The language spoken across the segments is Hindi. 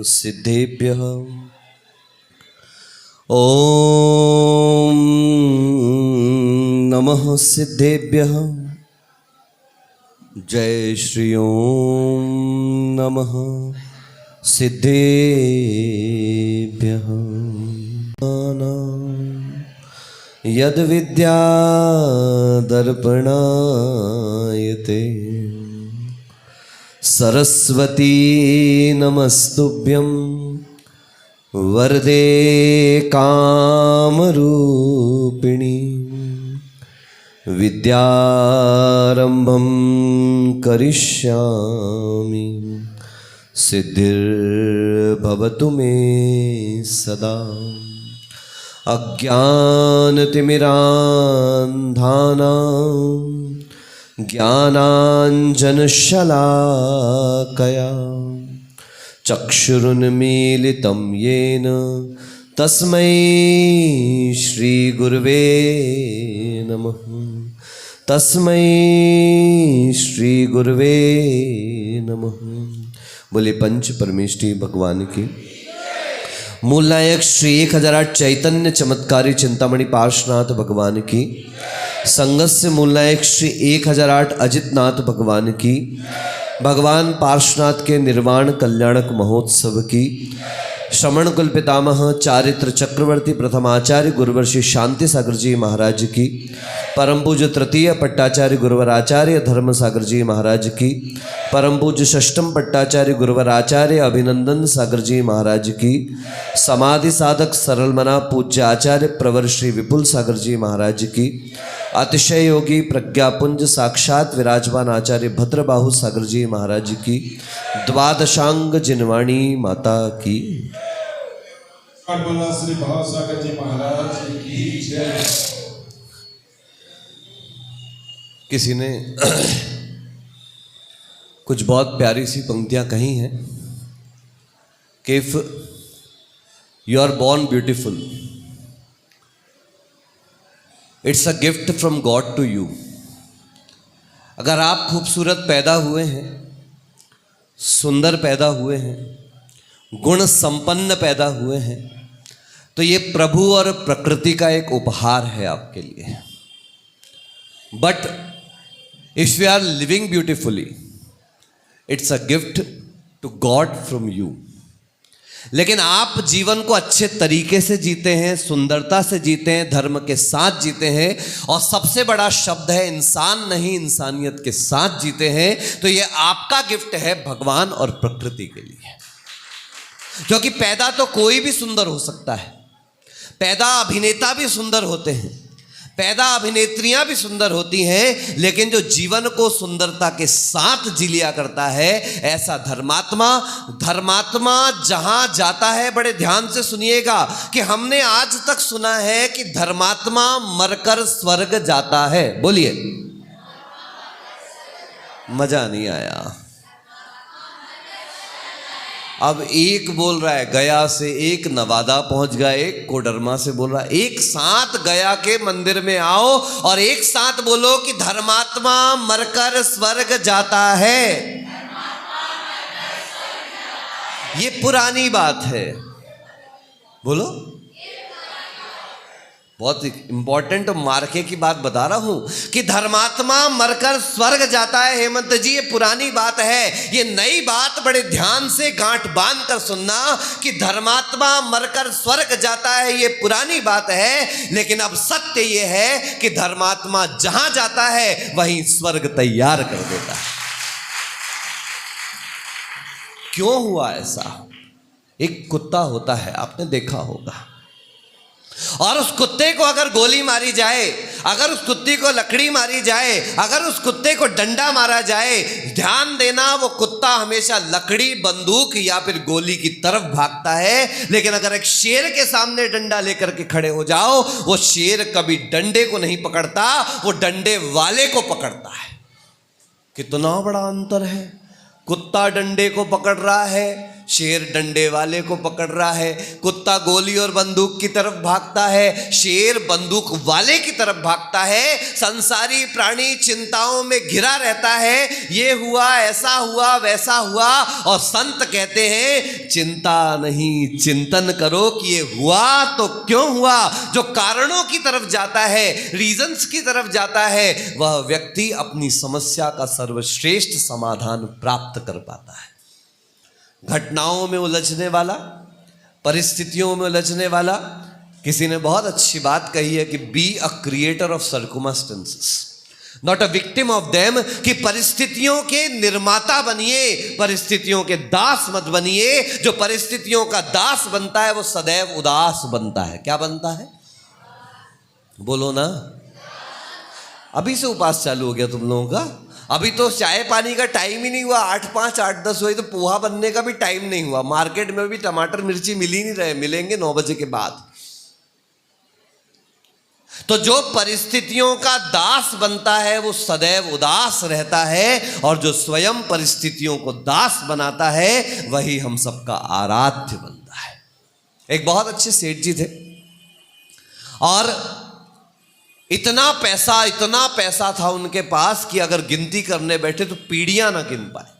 सिद्धेभ्यः। ॐ नमः सिद्धेभ्यः। जय श्री ओम नमः सिद्धेभ्यः। यद् विद्या दर्पणायते सरस्वती नमस्तुभ्यं वरदे कामरूपिणी। विद्यारंभं करिष्यामि सिद्धिर्भवतु मे सदा। अज्ञानतिमिरान्धानां ज्ञानाञ्जनशलाकया चक्षुरुन्मीलितं येन तस्मै श्रीगुरुवे नमः। तस्मै श्रीगुरुवे नमः। बोले पंच परमेष्ठी भगवान की। मूल नायक श्री 1008 चैतन्य चमत्कारी चिंतामणि पार्श्वनाथ भगवान की। संगस्य मूल नायक श्री 1008 अजितनाथ भगवान की। भगवान पार्श्वनाथ के निर्वाण कल्याणक महोत्सव की। श्रमण कुल पितामह चारित्र चक्रवर्ती प्रथमाचार्य गुरुवर श्री शांति सागर जी महाराज की। परम पूज्य तृतीय पट्टाचार्य गुरुवर आचार्य धर्म सागर जी महाराज की। परम पूज्य षष्ठम पट्टाचार्य गुरुवर आचार्य अभिनंदन सागर जी महाराज की। समाधि साधक सरलमना पूज्य आचार्य प्रवर श्री विपुल सागर जी महाराज की। अतिशय योगी प्रज्ञापुंज साक्षात विराजमान आचार्य भद्रबाहु सागर जी महाराज की। द्वादशांग जिनवाणी माता की। श्री भाव सागर जी महाराज की जय। किसी ने कुछ बहुत प्यारी सी पंक्तियां कही हैं कि if you are born beautiful it's a gift from God to you. अगर आप खूबसूरत पैदा हुए हैं, सुंदर पैदा हुए हैं, गुण संपन्न पैदा हुए हैं, तो ये प्रभु और प्रकृति का एक उपहार है आपके लिए। But if you are living beautifully it's a gift to God from you. लेकिन आप जीवन को अच्छे तरीके से जीते हैं, सुंदरता से जीते हैं, धर्म के साथ जीते हैं, और सबसे बड़ा शब्द है इंसान नहीं इंसानियत के साथ जीते हैं, तो ये आपका गिफ्ट है भगवान और प्रकृति के लिए। क्योंकि पैदा तो कोई भी सुंदर हो सकता है, पैदा अभिनेता भी सुंदर होते हैं, पैदा अभिनेत्रियां भी सुंदर होती हैं, लेकिन जो जीवन को सुंदरता के साथ जी लिया करता है ऐसा धर्मात्मा जहां जाता है, बड़े ध्यान से सुनिएगा कि हमने आज तक सुना है कि धर्मात्मा मरकर स्वर्ग जाता है। बोलिए, मजा नहीं आया। अब एक बोल रहा है गया से, एक नवादा पहुंच गया, एक कोडरमा से बोल रहा है। एक साथ गया के मंदिर में आओ और एक साथ बोलो कि धर्मात्मा मरकर स्वर्ग जाता है। ये पुरानी बात है। बोलो, बहुत इंपॉर्टेंट मार्के की बात बता रहा हूं कि धर्मात्मा मरकर स्वर्ग जाता है। हेमंत जी, ये पुरानी बात है। ये नई बात बड़े ध्यान से गांठ बांध कर सुनना कि धर्मात्मा मरकर स्वर्ग जाता है, ये पुरानी बात है। लेकिन अब सत्य ये है कि धर्मात्मा जहां जाता है वहीं स्वर्ग तैयार कर देता है। क्यों हुआ ऐसा? एक कुत्ता होता है, आपने देखा होगा, और उस कुत्ते को अगर गोली मारी जाए, अगर उस कुत्ते को लकड़ी मारी जाए, अगर उस कुत्ते को डंडा मारा जाए, ध्यान देना वो कुत्ता हमेशा लकड़ी, बंदूक या फिर गोली की तरफ भागता है। लेकिन अगर एक शेर के सामने डंडा लेकर के खड़े हो जाओ, वो शेर कभी डंडे को नहीं पकड़ता, वो डंडे वाले को पकड़ता है। कितना बड़ा अंतर है। कुत्ता डंडे को पकड़ रहा है, शेर डंडे वाले को पकड़ रहा है, कुत्ता गोली और बंदूक की तरफ भागता है, शेर बंदूक वाले की तरफ भागता है। संसारी प्राणी चिंताओं में घिरा रहता है, ये हुआ, ऐसा हुआ, वैसा हुआ। और संत कहते हैं चिंता नहीं, चिंतन करो कि ये हुआ तो क्यों हुआ। जो कारणों की तरफ जाता है, रीजंस की तरफ जाता है, वह व्यक्ति अपनी समस्या का सर्वश्रेष्ठ समाधान प्राप्त कर पाता है। घटनाओं में उलझने वाला, परिस्थितियों में उलझने वाला, किसी ने बहुत अच्छी बात कही है कि be a creator of circumstances, not a victim of them. कि परिस्थितियों के निर्माता बनिए, परिस्थितियों के दास मत बनिए। जो परिस्थितियों का दास बनता है वो सदैव उदास बनता है। क्या बनता है? बोलो ना। अभी से उपास चालू हो गया तुम लोगों का। अभी तो चाय पानी का टाइम ही नहीं हुआ, 8:05 8:10 हुए तो पोहा बनने का भी टाइम नहीं हुआ। मार्केट में भी टमाटर मिर्ची मिल ही नहीं रहे, मिलेंगे 9 बजे के बाद। तो जो परिस्थितियों का दास बनता है वो सदैव उदास रहता है, और जो स्वयं परिस्थितियों को दास बनाता है वही हम सबका आराध्य बनता है। एक बहुत अच्छे सेठ जी थे, और इतना पैसा था उनके पास कि अगर गिनती करने बैठे तो पीढ़ियां ना गिन पाए।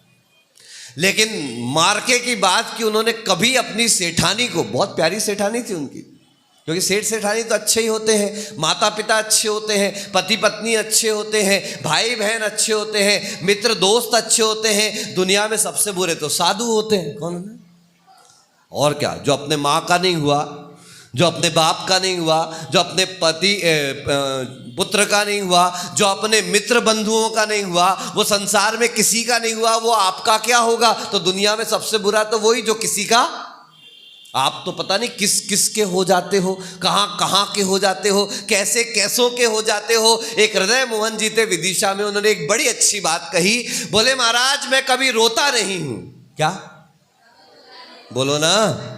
लेकिन मार्के की बात कि उन्होंने कभी अपनी सेठानी को, बहुत प्यारी सेठानी थी उनकी, क्योंकि सेठ सेठानी तो अच्छे ही होते हैं, माता पिता अच्छे होते हैं, पति पत्नी अच्छे होते हैं, भाई बहन अच्छे होते हैं, मित्र दोस्त अच्छे होते हैं। दुनिया में सबसे बुरे तो साधु होते हैं। कौन है? और क्या? जो अपने माँ का नहीं हुआ, जो अपने बाप का नहीं हुआ, जो अपने पति पुत्र का नहीं हुआ, जो अपने मित्र बंधुओं का नहीं हुआ, वो संसार में किसी का नहीं हुआ, वो आपका क्या होगा? तो दुनिया में सबसे बुरा तो वही जो किसी का। आप तो पता नहीं किस किस के हो जाते हो, कहाँ कहाँ के हो जाते हो, कैसे कैसों के हो जाते हो। एक हृदय मोहन जी थे विदिशा में, उन्होंने एक बड़ी अच्छी बात कही। बोले महाराज मैं कभी रोता नहीं हूं। क्या? बोलो ना।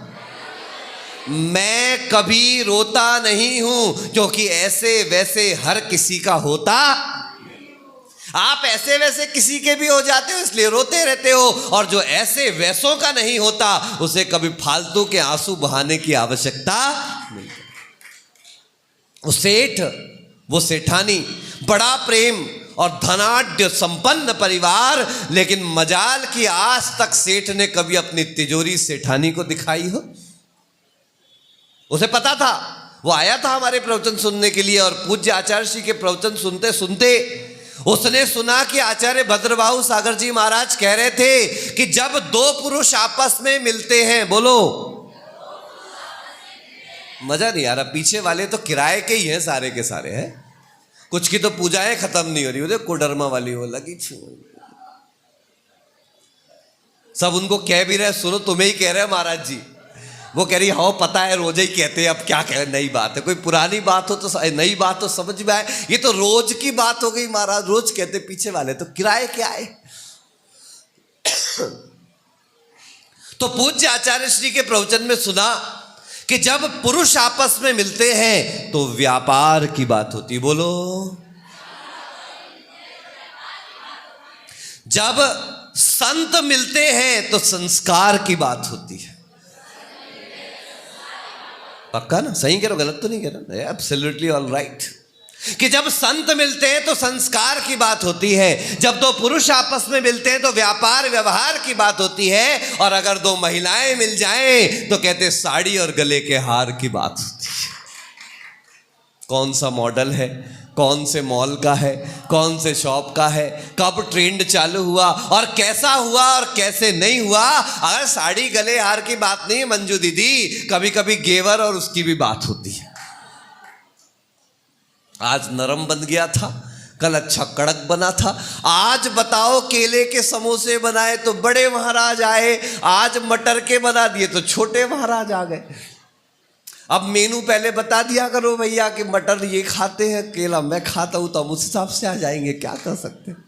मैं कभी रोता नहीं हूं, क्योंकि ऐसे वैसे हर किसी का होता। आप ऐसे वैसे किसी के भी हो जाते हो इसलिए रोते रहते हो, और जो ऐसे वैसों का नहीं होता उसे कभी फालतू के आंसू बहाने की आवश्यकता नहीं। वो सेठ, वो सेठानी, बड़ा प्रेम और धनाढ्य संपन्न परिवार, लेकिन मजाल की आज तक सेठ ने कभी अपनी तिजोरी सेठानी को दिखाई हो? उसे पता था, वो आया था हमारे प्रवचन सुनने के लिए, और पूज्य आचार्य श्री के प्रवचन सुनते सुनते उसने सुना कि आचार्य भद्रबाहु सागर जी महाराज कह रहे थे कि जब दो पुरुष आपस में मिलते हैं, बोलो मजा नहीं आ रहा। पीछे वाले तो किराए के ही हैं, सारे के सारे हैं। कुछ की तो पूजाएं खत्म नहीं हो रही, उधर कोडरमा वाली वो लगी। सब उनको कह भी रहे, सुनो तुम्हें ही कह रहे हैं महाराज जी। वो कह रही हाँ पता है, रोज ही कहते हैं, अब क्या कह रहे, नई बात है। कोई पुरानी बात हो तो नई बात तो समझ में आए, ये तो रोज की बात हो गई महाराज, रोज कहते। पीछे वाले तो किराए क्या है। तो पूज्य आचार्य श्री के प्रवचन में सुना कि जब पुरुष आपस में मिलते हैं तो व्यापार की बात होती। बोलो, जब संत मिलते हैं तो संस्कार की बात होती है। पक्का ना? सही कह रहा हूं, गलत तो नहीं कह रहा? Absolutely all right. कि जब संत मिलते हैं तो संस्कार की बात होती है, जब दो पुरुष आपस में मिलते हैं तो व्यापार व्यवहार की बात होती है, और अगर दो महिलाएं मिल जाएं तो कहते साड़ी और गले के हार की बात होती है। कौन सा मॉडल है, कौन से मॉल का है, कौन से शॉप का है, कब ट्रेंड चालू हुआ और कैसा हुआ और कैसे नहीं हुआ। अगर साड़ी गले हार की बात नहीं मंजू दीदी, कभी कभी गेवर और उसकी भी बात होती है। आज नरम बन गया था, कल अच्छा कड़क बना था। आज बताओ केले के समोसे बनाए तो बड़े महाराज आए, आज मटर के बना दिए तो छोटे महाराज आ गए। अब मेनू पहले बता दिया करो भैया कि मटर ये खाते हैं, केला मैं खाता हूं, तो हम उस हिसाब से आ जाएंगे। क्या कर सकते हैं?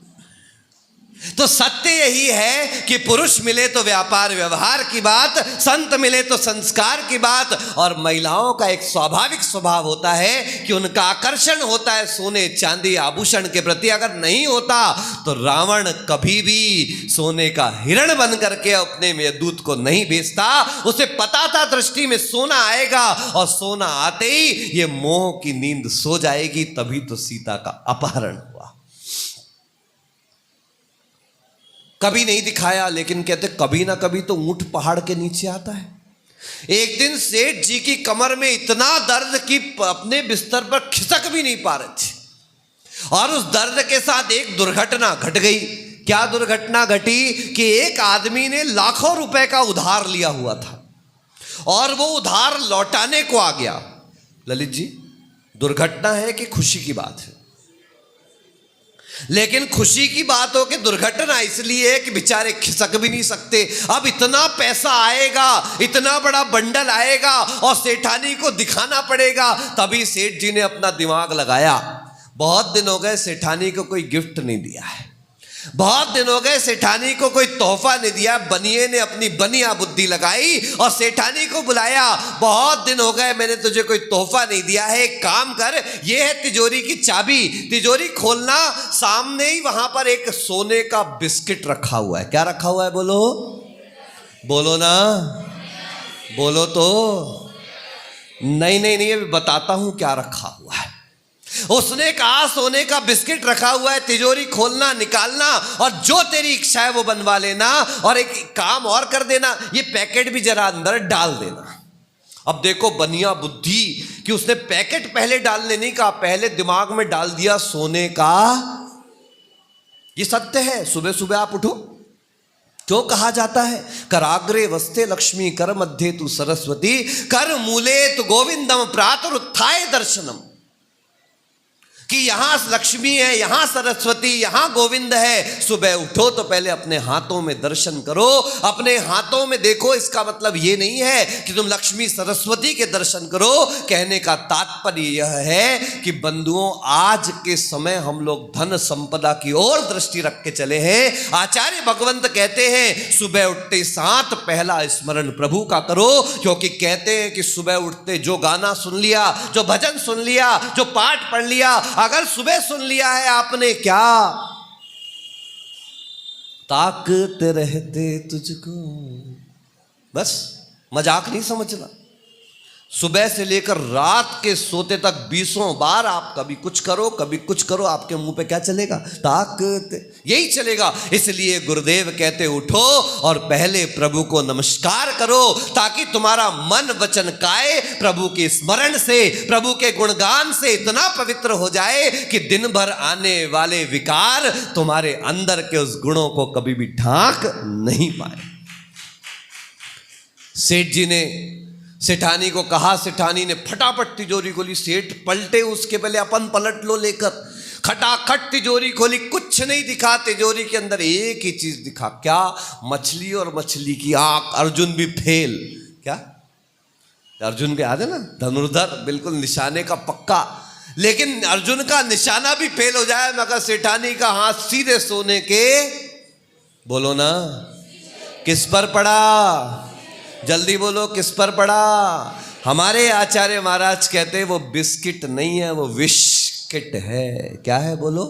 तो सत्य यही है कि पुरुष मिले तो व्यापार व्यवहार की बात, संत मिले तो संस्कार की बात, और महिलाओं का एक स्वाभाविक स्वभाव होता है कि उनका आकर्षण होता है सोने चांदी आभूषण के प्रति। अगर नहीं होता तो रावण कभी भी सोने का हिरण बन करके अपने मेघदूत को नहीं भेजता। उसे पता था दृष्टि में सोना आएगा, और सोना आते ही ये मोह की नींद सो जाएगी, तभी तो सीता का अपहरण हुआ। कभी नहीं दिखाया, लेकिन कहते कभी ना कभी तो ऊंट पहाड़ के नीचे आता है। एक दिन सेठ जी की कमर में इतना दर्द कि अपने बिस्तर पर खिसक भी नहीं पा रहे थे, और उस दर्द के साथ एक दुर्घटना घट गई। क्या दुर्घटना घटी कि एक आदमी ने लाखों रुपए का उधार लिया हुआ था और वो उधार लौटाने को आ गया। ललित जी, दुर्घटना है कि खुशी की बात है? लेकिन खुशी की बात हो कि दुर्घटना इसलिए है कि बेचारे खिसक भी नहीं सकते। अब इतना पैसा आएगा, इतना बड़ा बंडल आएगा और सेठानी को दिखाना पड़ेगा। तभी सेठ जी ने अपना दिमाग लगाया। बहुत दिन हो गए सेठानी को कोई गिफ्ट नहीं दिया है, बहुत दिन हो गए सेठानी को कोई तोहफा नहीं दिया। बनिए ने अपनी बनिया बुद्धि लगाई और सेठानी को बुलाया। बहुत दिन हो गए मैंने तुझे कोई तोहफा नहीं दिया है, एक काम कर, ये है तिजोरी की चाबी, तिजोरी खोलना। सामने ही वहां पर एक सोने का बिस्किट रखा हुआ है। क्या रखा हुआ है? बोलो, बोलो ना, बोलो तो। नहीं नहीं नहीं, अभी बताता हूं क्या रखा हुआ है। उसने कहा सोने का बिस्किट रखा हुआ है, तिजोरी खोलना निकालना और जो तेरी इच्छा है वो बनवा लेना, और एक काम और कर देना, ये पैकेट भी जरा अंदर डाल देना। अब देखो बनिया बुद्धि कि उसने पैकेट पहले डालने नहीं कहा, पहले दिमाग में डाल दिया सोने का। ये सत्य है। सुबह सुबह आप उठो, क्यों कहा जाता है कराग्रे वस्ते लक्ष्मी कर मध्य तु सरस्वती कर मूले तु गोविंदम प्रातरुत्थाय दर्शनम, कि यहां लक्ष्मी है, यहां सरस्वती, यहां गोविंद है। सुबह उठो तो पहले अपने हाथों में दर्शन करो, अपने हाथों में देखो। इसका मतलब ये नहीं है कि तुम लक्ष्मी सरस्वती के दर्शन करो। कहने का तात्पर्य यह है कि बंधुओं, आज के समय हम लोग धन संपदा की ओर दृष्टि रख के चले हैं। आचार्य भगवंत कहते हैं सुबह उठते साथ पहला स्मरण प्रभु का करो, क्योंकि कहते हैं कि सुबह उठते जो गाना सुन लिया, जो भजन सुन लिया, जो पाठ पढ़ लिया, अगर सुबह सुन लिया है आपने, क्या ताकते रहते तुझको, बस मजाक नहीं समझना। सुबह से लेकर रात के सोते तक 20 बार आप कभी कुछ करो कभी कुछ करो, आपके मुंह पे क्या चलेगा? ताकत, यही चलेगा। इसलिए गुरुदेव कहते उठो और पहले प्रभु को नमस्कार करो, ताकि तुम्हारा मन वचन काया प्रभु के स्मरण से, प्रभु के गुणगान से इतना पवित्र हो जाए कि दिन भर आने वाले विकार तुम्हारे अंदर के उस गुणों को कभी भी ढांक नहीं पाए। सेठ जी ने सेठानी को कहा, सेठानी ने फटाफट तिजोरी खोली। सेठ पलटे, उसके पहले अपन पलट लो लेकर। खटाखट तिजोरी खोली, कुछ नहीं दिखा तिजोरी के अंदर, एक ही चीज दिखा। क्या? मछली और मछली की आंख। अर्जुन भी फेल। क्या अर्जुन के याद है ना, धनुर्धर, बिल्कुल निशाने का पक्का, लेकिन अर्जुन का निशाना भी फेल हो जाए, मगर सेठानी का हाथ सीधे सोने के, बोलो ना, किस पर पड़ा? जल्दी बोलो, किस पर पड़ा? हमारे आचार्य महाराज कहते हैं वो बिस्किट नहीं है, वो विस्किट है। क्या है? बोलो।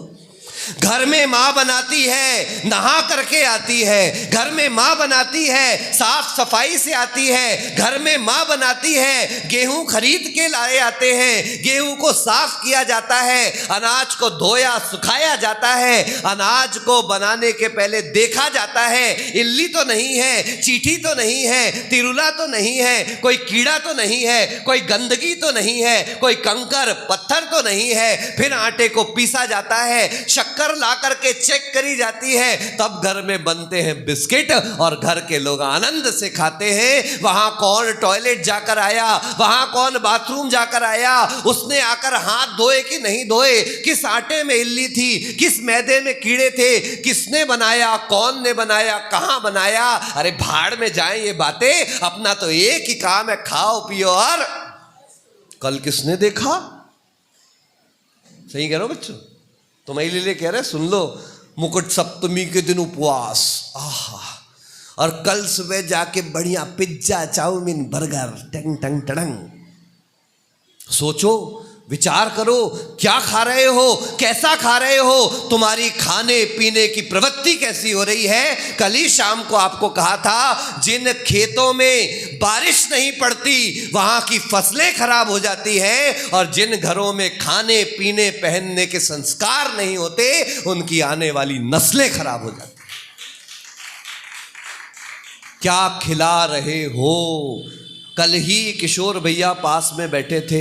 घर में माँ बनाती है, नहा करके आती है। घर में माँ बनाती है, साफ सफाई से आती है। घर में माँ बनाती है, गेहूं खरीद के लाए आते हैं, गेहूं को साफ किया जाता है, अनाज को धोया सुखाया जाता है, अनाज को बनाने के पहले देखा जाता है इल्ली तो नहीं है, चींटी तो नहीं है, तिरुला तो नहीं है, कोई कीड़ा तो नहीं है, कोई गंदगी तो नहीं है, कोई कंकर पत्थर तो नहीं है। फिर आटे को पीसा जाता है, शक्कर ला करके चेक करी जाती है, तब घर में बनते हैं बिस्किट और घर के लोग आनंद से खाते हैं। वहां कौन टॉयलेट जाकर आया, वहां कौन बाथरूम जाकर आया, उसने आकर हाथ धोए कि नहीं धोए, किस आटे में इल्ली थी, किस मैदे में कीड़े थे, किसने बनाया, कौन ने बनाया, कहां बनाया। अरे भाड़ में जाएं ये बातें, अपना तो एक ही काम है, खाओ पियो। और कल किसने देखा? सही कह रहे हो बच्चों, तुम इसीलिए कह रहे सुन लो। मुकुट सप्तमी के दिन उपवास, आहा, और कल सुबह जाके बढ़िया पिज्जा चाउमीन बर्गर टंग टंग टंग। सोचो, विचार करो, क्या खा रहे हो, कैसा खा रहे हो, तुम्हारी खाने पीने की प्रवृत्ति कैसी हो रही है। कल ही शाम को आपको कहा था, जिन खेतों में बारिश नहीं पड़ती वहां की फसलें खराब हो जाती है, और जिन घरों में खाने पीने पहनने के संस्कार नहीं होते उनकी आने वाली नस्लें खराब हो जाती। क्या खिला रहे हो। कल ही किशोर भैया पास में बैठे थे,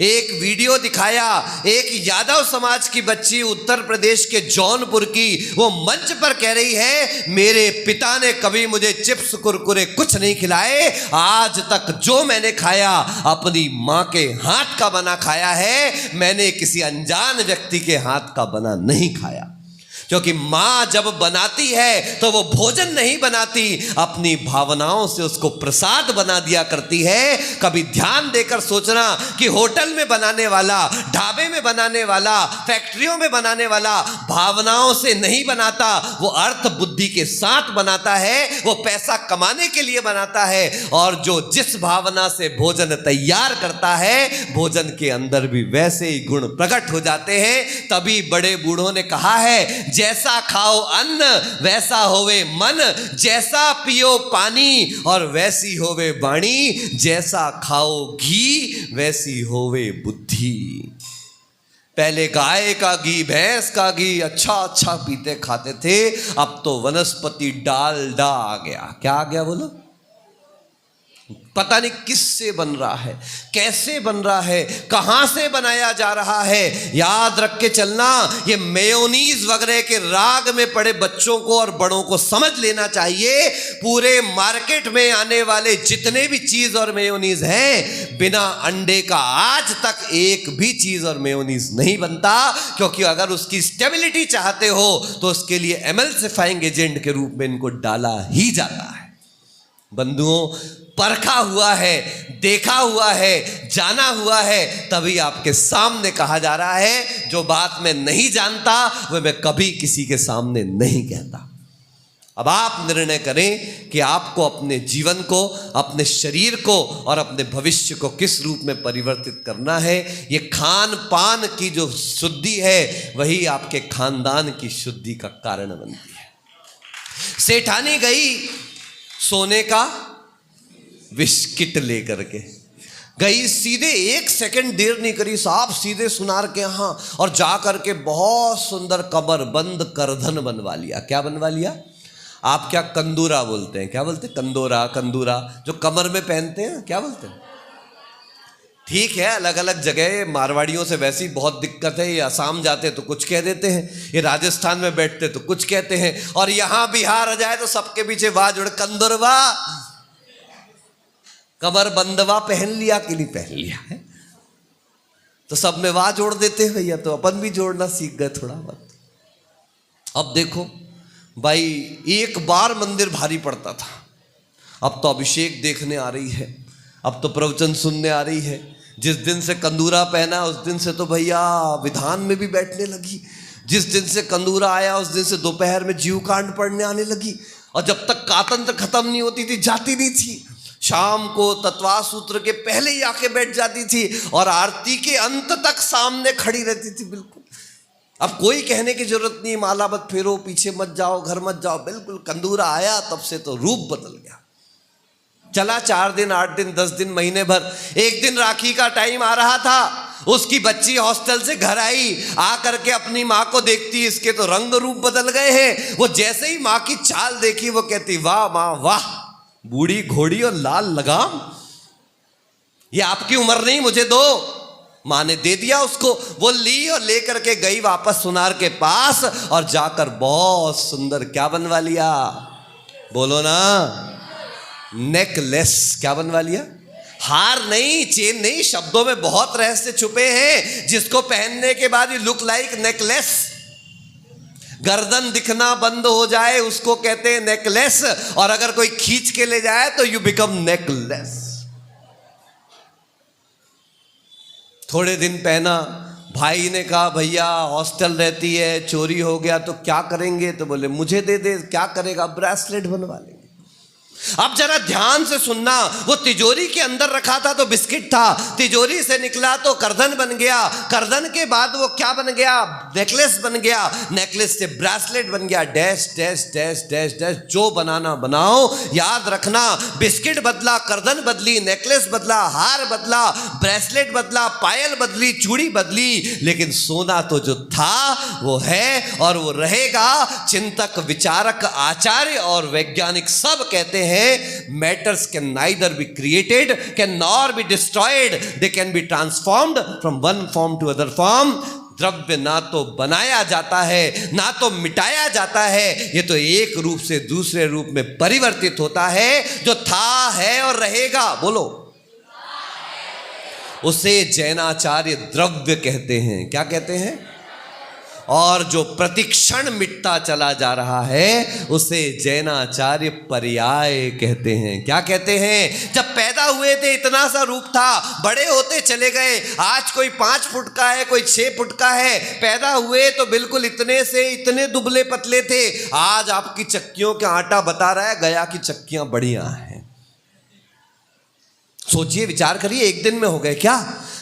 एक वीडियो दिखाया, एक यादव समाज की बच्ची उत्तर प्रदेश के जौनपुर की, वो मंच पर कह रही है, मेरे पिता ने कभी मुझे चिप्स कुरकुरे कुछ नहीं खिलाए, आज तक जो मैंने खाया अपनी माँ के हाथ का बना खाया है, मैंने किसी अनजान व्यक्ति के हाथ का बना नहीं खाया। क्योंकि माँ जब बनाती है तो वो भोजन नहीं बनाती, अपनी भावनाओं से उसको प्रसाद बना दिया करती है। कभी ध्यान देकर सोचना कि होटल में बनाने वाला, ढाबे में बनाने वाला, फैक्ट्रियों में बनाने वाला भावनाओं से नहीं बनाता, वो अर्थ बुद्धि के साथ बनाता है, वो पैसा कमाने के लिए बनाता है। और जो जिस भावना से भोजन तैयार करता है, भोजन के अंदर भी वैसे ही गुण प्रकट हो जाते हैं। तभी बड़े बूढ़ों ने कहा है, जैसा खाओ अन्न वैसा होवे मन, जैसा पियो पानी और वैसी होवे वाणी, जैसा खाओ घी वैसी होवे बुद्धि। पहले गाय का घी, भैंस का घी अच्छा अच्छा पीते खाते थे, अब तो वनस्पति डालडा आ गया। क्या आ गया बोलो? पता नहीं किससे बन रहा है, कैसे बन रहा है, कहां से बनाया जा रहा है। याद रख के चलना, ये मेयोनीज वगैरह के राग में पड़े बच्चों को और बड़ों को समझ लेना चाहिए। पूरे मार्केट में आने वाले जितने भी चीज और मेयोनीज हैं, बिना अंडे का आज तक एक भी चीज और मेयोनीज नहीं बनता। क्योंकि अगर उसकी स्टेबिलिटी चाहते हो तो उसके लिए एमल्सिफाइंग एजेंट के रूप में इनको डाला ही जाता है। बंधुओं, परखा हुआ है, देखा हुआ है, जाना हुआ है, तभी आपके सामने कहा जा रहा है। जो बात मैं नहीं जानता वह मैं कभी किसी के सामने नहीं कहता। अब आप निर्णय करें कि आपको अपने जीवन को, अपने शरीर को और अपने भविष्य को किस रूप में परिवर्तित करना है। ये खान पान की जो शुद्धि है वही आपके खानदान की शुद्धि का कारण बनती है। सेठानी गई सोने का बिस्किट लेकर के गई, सीधे 1 सेकंड देर नहीं करी साहब, सीधे सुनार के यहाँ और जा करके बहुत सुंदर कमर बंद करधन बनवा लिया। क्या बनवा लिया? आप क्या कंदूरा बोलते हैं? क्या बोलते हैं? कंदोरा, कंदूरा जो कमर में पहनते हैं, क्या बोलते हैं? ठीक है, अलग अलग जगह मारवाड़ियों से वैसी बहुत दिक्कत है। ये असम जाते तो कुछ कह देते हैं, ये राजस्थान में बैठते तो कुछ कहते हैं, और यहाँ बिहार आ जाए तो सबके पीछे वाह जुड़, कंदुरवा, कमर बंदवा पहन लिया कि नहीं पहन लिया है, तो सब में वाह जोड़ देते हैं भैया, तो अपन भी जोड़ना सीख गए थोड़ा बहुत। अब देखो भाई, एक बार मंदिर भारी पड़ता था, अब तो अभिषेक देखने आ रही है, अब तो प्रवचन सुनने आ रही है। जिस दिन से कंदूरा पहना उस दिन से तो भैया विधान में भी बैठने लगी। जिस दिन से कंदूरा आया उस दिन से दोपहर में जीव कांड पढ़ने आने लगी, और जब तक कातंत्र खत्म नहीं होती थी जाती नहीं थी। शाम को तत्वा सूत्र के पहले ही आके बैठ जाती थी और आरती के अंत तक सामने खड़ी रहती थी। बिल्कुल अब कोई कहने की जरूरत नहीं, माला मत फेरो, पीछे मत जाओ, घर मत जाओ। बिल्कुल कंदूरा आया तब से तो रूप बदल गया। चला 4 दिन, 8 दिन, 10 दिन, महीने भर। एक दिन राखी का टाइम आ रहा था, उसकी बच्ची हॉस्टल से घर आई, आ करके अपनी माँ को देखती, इसके तो रंग रूप बदल गए हैं। वो जैसे ही माँ की चाल देखी वो कहती, वाह माँ वाह, बूढ़ी घोड़ी और लाल लगाम, ये आपकी उम्र नहीं, मुझे दो। माँ ने दे दिया उसको, वो ली और लेकर के गई वापस सुनार के पास, और जाकर बहुत सुंदर क्या बनवा लिया, बोलो ना, नेकलेस। क्या बनवा लिया? हार नहीं, चेन नहीं, शब्दों में बहुत रहस्य छुपे हैं, जिसको पहनने के बाद यू लुक लाइक नेकलेस। गर्दन दिखना बंद हो जाए उसको कहते हैं नेकलेस, और अगर कोई खींच के ले जाए तो यू बिकम नेकलेस। थोड़े दिन पहना, भाई ने कहा भैया हॉस्टल रहती है, चोरी हो गया तो क्या करेंगे? तो बोले मुझे दे दे। क्या करेगा? ब्रेसलेट बनवा लेंगे। अब जरा ध्यान से सुनना, वो तिजोरी के अंदर रखा था तो बिस्किट था, तिजोरी से निकला तो करधन बन गया, करधन के बाद वो क्या बन गया? नेकलेस बन गया, नेकलेस से ब्रेसलेट बन गया। Dash dash dash dash dash, जो बनाना बनाओ। याद रखना, बिस्किट बदला, करधन बदली, नेकलेस बदला, हार बदला, ब्रेसलेट बदला, पायल बदली, चूड़ी बदली, लेकिन सोना तो जो था वो है और वो रहेगा। चिंतक, विचारक, आचार्य और वैज्ञानिक सब कहते हैं matters can neither be created, can nor be destroyed, they can be transformed from one form to other form. द्रव्य ना तो बनाया जाता है ना तो मिटाया जाता है, ये तो एक रूप से दूसरे रूप में परिवर्तित होता है। जो था, है और रहेगा, बोलो, उसे जैनाचार्य द्रव्य कहते हैं। क्या कहते हैं? और जो प्रतिक्षण मिटता चला जा रहा है उसे जैनाचार्य पर्याय कहते हैं। क्या कहते हैं? जब पैदा हुए थे इतना सा रूप था, बड़े होते चले गए, आज कोई 5 फुट का है, कोई 6 फुट का है। पैदा हुए तो बिल्कुल इतने से इतने दुबले पतले थे, आज आपकी चक्कियों का आटा बता रहा है गया की चक्कियां बढ़िया हैं। सोचिए, विचार करिए, एक दिन में हो गए क्या?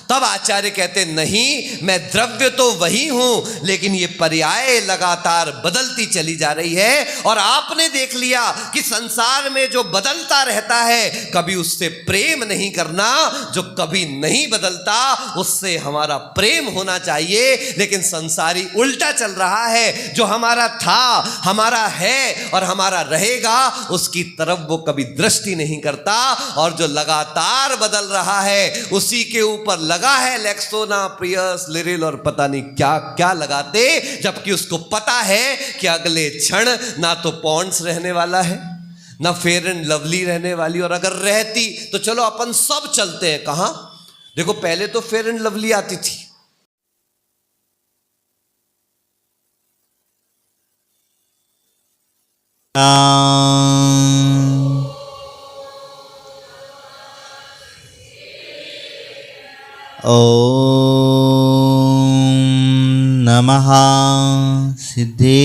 तब आचार्य कहते नहीं, मैं द्रव्य तो वही हूं, लेकिन ये पर्याय लगातार बदलती चली जा रही है। और आपने देख लिया कि संसार में जो बदलता रहता है, कभी उससे प्रेम नहीं करना। जो कभी नहीं बदलता उससे हमारा प्रेम होना चाहिए। लेकिन संसारी उल्टा चल रहा है, जो हमारा था, हमारा है और हमारा रहेगा, उसकी तरफ वो कभी दृष्टि नहीं करता। और जो लगातार बदल रहा है उसी के ऊपर लगा है लेक्सोना, प्रियस, लिरिल और पता नहीं क्या क्या लगाते, जबकि उसको पता है कि अगले क्षण ना तो पॉन्ड्स रहने वाला है, ना फेयर एंड लवली रहने वाली। और अगर रहती तो चलो अपन सब चलते हैं। कहां? देखो, पहले तो फेयर एंड लवली आती थी, ओम नमः सिद्धेभ्यां।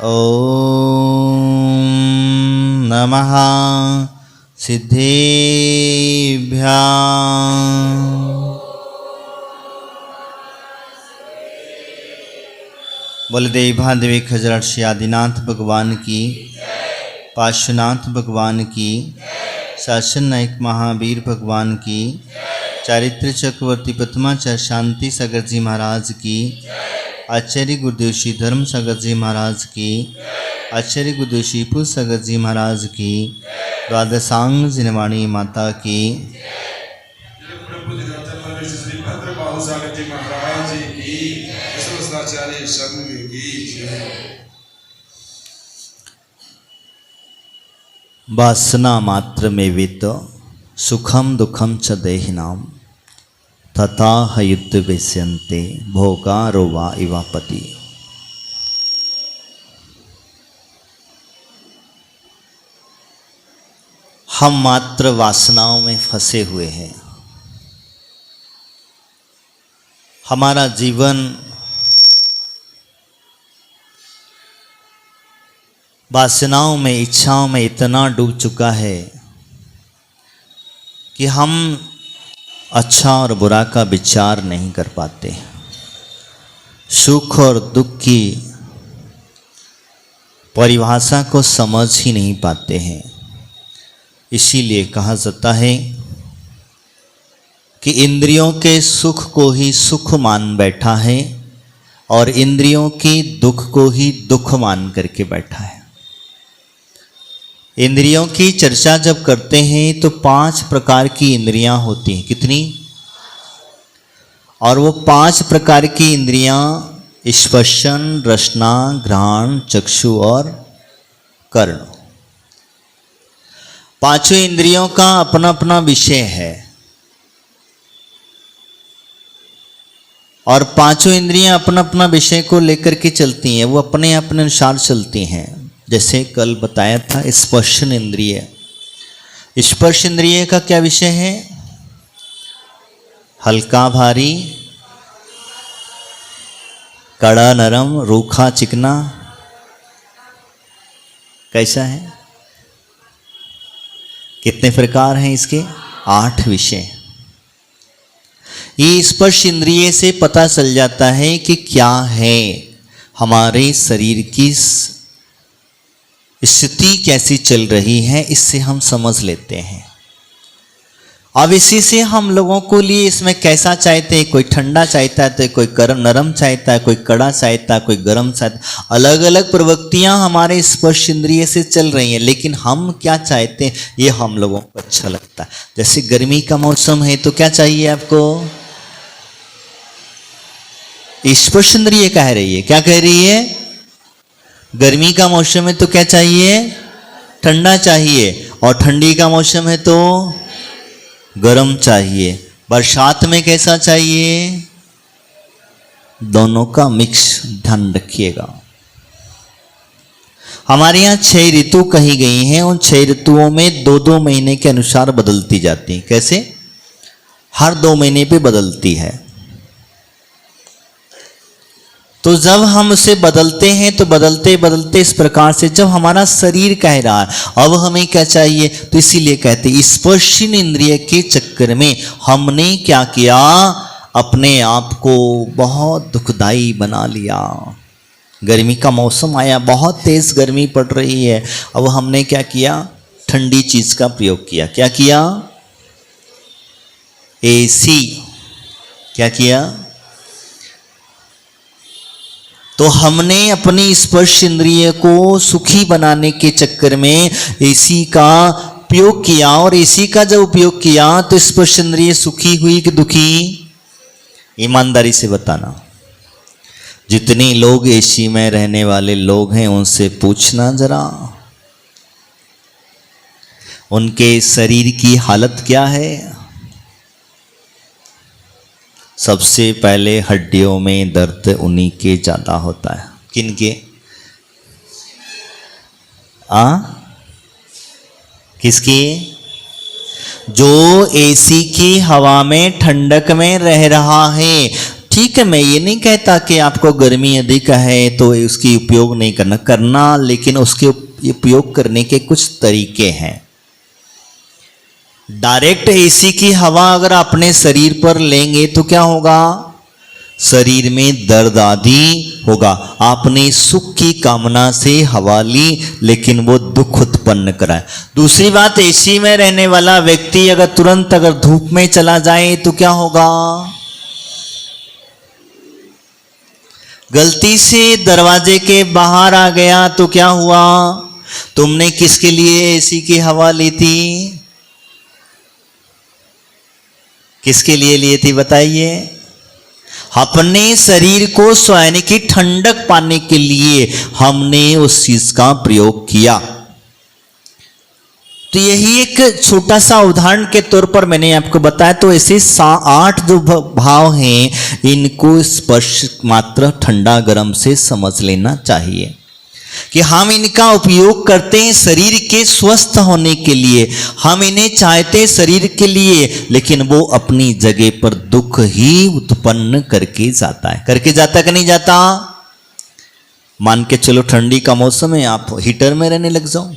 ओम नमः सिद्धेभ्यां। बलदेव भादेवी खजराक्षी आदिनाथ भगवान की, पार्श्वनाथ भगवान की, शासन नायक महावीर भगवान की, चारित्र चक्रवर्ती पद्माचार्य शांति सागर जी महाराज की, आचार्य गुरुदेव श्री धर्म सागर जी महाराज की, आचार्य गुरुदेव श्री पुष्प सागर जी महाराज की, द्वादशांग जिनवाणी माता की, श्री भद्रबाहु सागर जी महाराज की, विश्वस्ताचार्य संघ की जय। वासना मात्र में वित्त सुखम दुखम च देहिनाम तथा युद्ध विष्यन्ते भोगारो वा इवापति। हम मात्र वासनाओं में फंसे हुए हैं। हमारा जीवन वासनाओं में, इच्छाओं में इतना डूब चुका है कि हम अच्छा और बुरा का विचार नहीं कर पाते। सुख और दुख की परिभाषा को समझ ही नहीं पाते हैं। इसीलिए कहा जाता है कि इंद्रियों के सुख को ही सुख मान बैठा है और इंद्रियों की दुख को ही दुख मान करके बैठा है। इंद्रियों की चर्चा जब करते हैं तो 5 प्रकार की इंद्रियां होती हैं। कितनी? और वो 5 प्रकार की इंद्रियां स्पर्शन, रसना, घ्राण, चक्षु और कर्ण। पांचों इंद्रियों का अपना अपना विषय है और पांचों इंद्रियां अपना अपना विषय को लेकर के चलती हैं। वो अपने अपने अनुसार चलती हैं। जैसे कल बताया था, स्पर्शन इंद्रिय स्पर्श इंद्रिय का क्या विषय है? हल्का भारी, कड़ा नरम, रूखा चिकना, कैसा है? कितने प्रकार हैं इसके? 8 विषय। ये स्पर्श इंद्रिय से पता चल जाता है कि क्या है हमारे शरीर की स्थिति कैसी चल रही है, इससे हम समझ लेते हैं। अब इसी से हम लोगों को लिए इसमें कैसा चाहते हैं, कोई ठंडा चाहता है तो कोई गर्म नरम चाहता है, कोई कड़ा चाहता है, कोई गर्म चाहता है। अलग अलग प्रवृत्तियां हमारे स्पर्श इंद्रिय से चल रही हैं, लेकिन हम क्या चाहते हैं ये हम लोगों को अच्छा लगता है। जैसे गर्मी का मौसम है तो क्या चाहिए आपको? स्पर्श इंद्रिय कह रही है, क्या कह रही है? गर्मी का मौसम है तो क्या चाहिए? ठंडा चाहिए। और ठंडी का मौसम है तो गर्म चाहिए। बरसात में कैसा चाहिए? दोनों का मिक्स, ध्यान रखिएगा। हमारे यहाँ 6 ऋतु कही गई हैं। उन 6 ऋतुओं में 2-2 महीने के अनुसार बदलती जाती हैं। कैसे? हर 2 महीने पे बदलती है। तो जब हम उसे बदलते हैं तो बदलते बदलते इस प्रकार से जब हमारा शरीर कह रहा है अब हमें क्या चाहिए, तो इसीलिए कहते हैं स्पर्शन इंद्रिय के चक्कर में हमने क्या किया, अपने आप को बहुत दुखदाई बना लिया। गर्मी का मौसम आया, बहुत तेज गर्मी पड़ रही है, अब हमने क्या किया, ठंडी चीज का प्रयोग किया। क्या किया? एसी। क्या किया? तो हमने अपनी स्पर्श इंद्रिय को सुखी बनाने के चक्कर में एसी का उपयोग किया, और एसी का जब उपयोग किया तो स्पर्श इंद्रिय सुखी हुई कि दुखी? ईमानदारी से बताना। जितने लोग एसी में रहने वाले लोग हैं उनसे पूछना जरा, उनके शरीर की हालत क्या है? सबसे पहले हड्डियों में दर्द उन्हीं के ज़्यादा होता है। किनके? किसकी? जो एसी की हवा में ठंडक में रह रहा है। ठीक है, मैं ये नहीं कहता कि आपको गर्मी अधिक है तो उसकी उपयोग नहीं करना, लेकिन उसके उपयोग करने के कुछ तरीके हैं। डायरेक्ट एसी की हवा अगर अपने शरीर पर लेंगे तो क्या होगा? शरीर में दर्द आदि होगा। आपने सुख की कामना से हवा ली लेकिन वो दुख उत्पन्न कराए। दूसरी बात, एसी में रहने वाला व्यक्ति अगर तुरंत अगर धूप में चला जाए तो क्या होगा? गलती से दरवाजे के बाहर आ गया तो क्या हुआ? तुमने किसके लिए एसी की हवा ली थी? किसके लिए लिए थी बताइए? अपने शरीर को स्वयं की ठंडक पाने के लिए हमने उस चीज का प्रयोग किया। तो यही एक छोटा सा उदाहरण के तौर पर मैंने आपको बताया। तो ऐसे 8 जो भाव हैं इनको स्पर्श मात्र ठंडा गर्म से समझ लेना चाहिए कि हम इनका उपयोग करते हैं शरीर के स्वस्थ होने के लिए। हम इन्हें चाहते हैं शरीर के लिए, लेकिन वो अपनी जगह पर दुख ही उत्पन्न करके जाता है। करके जाता कि नहीं जाता? मान के चलो ठंडी का मौसम है, आप हीटर में रहने लग जाओ।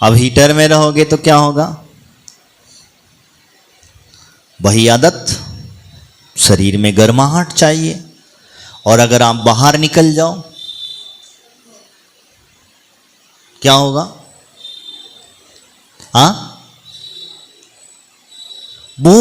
अब हीटर में रहोगे तो क्या होगा? वही आदत, शरीर में गर्माहट चाहिए। और अगर आप बाहर निकल जाओ क्या होगा? वो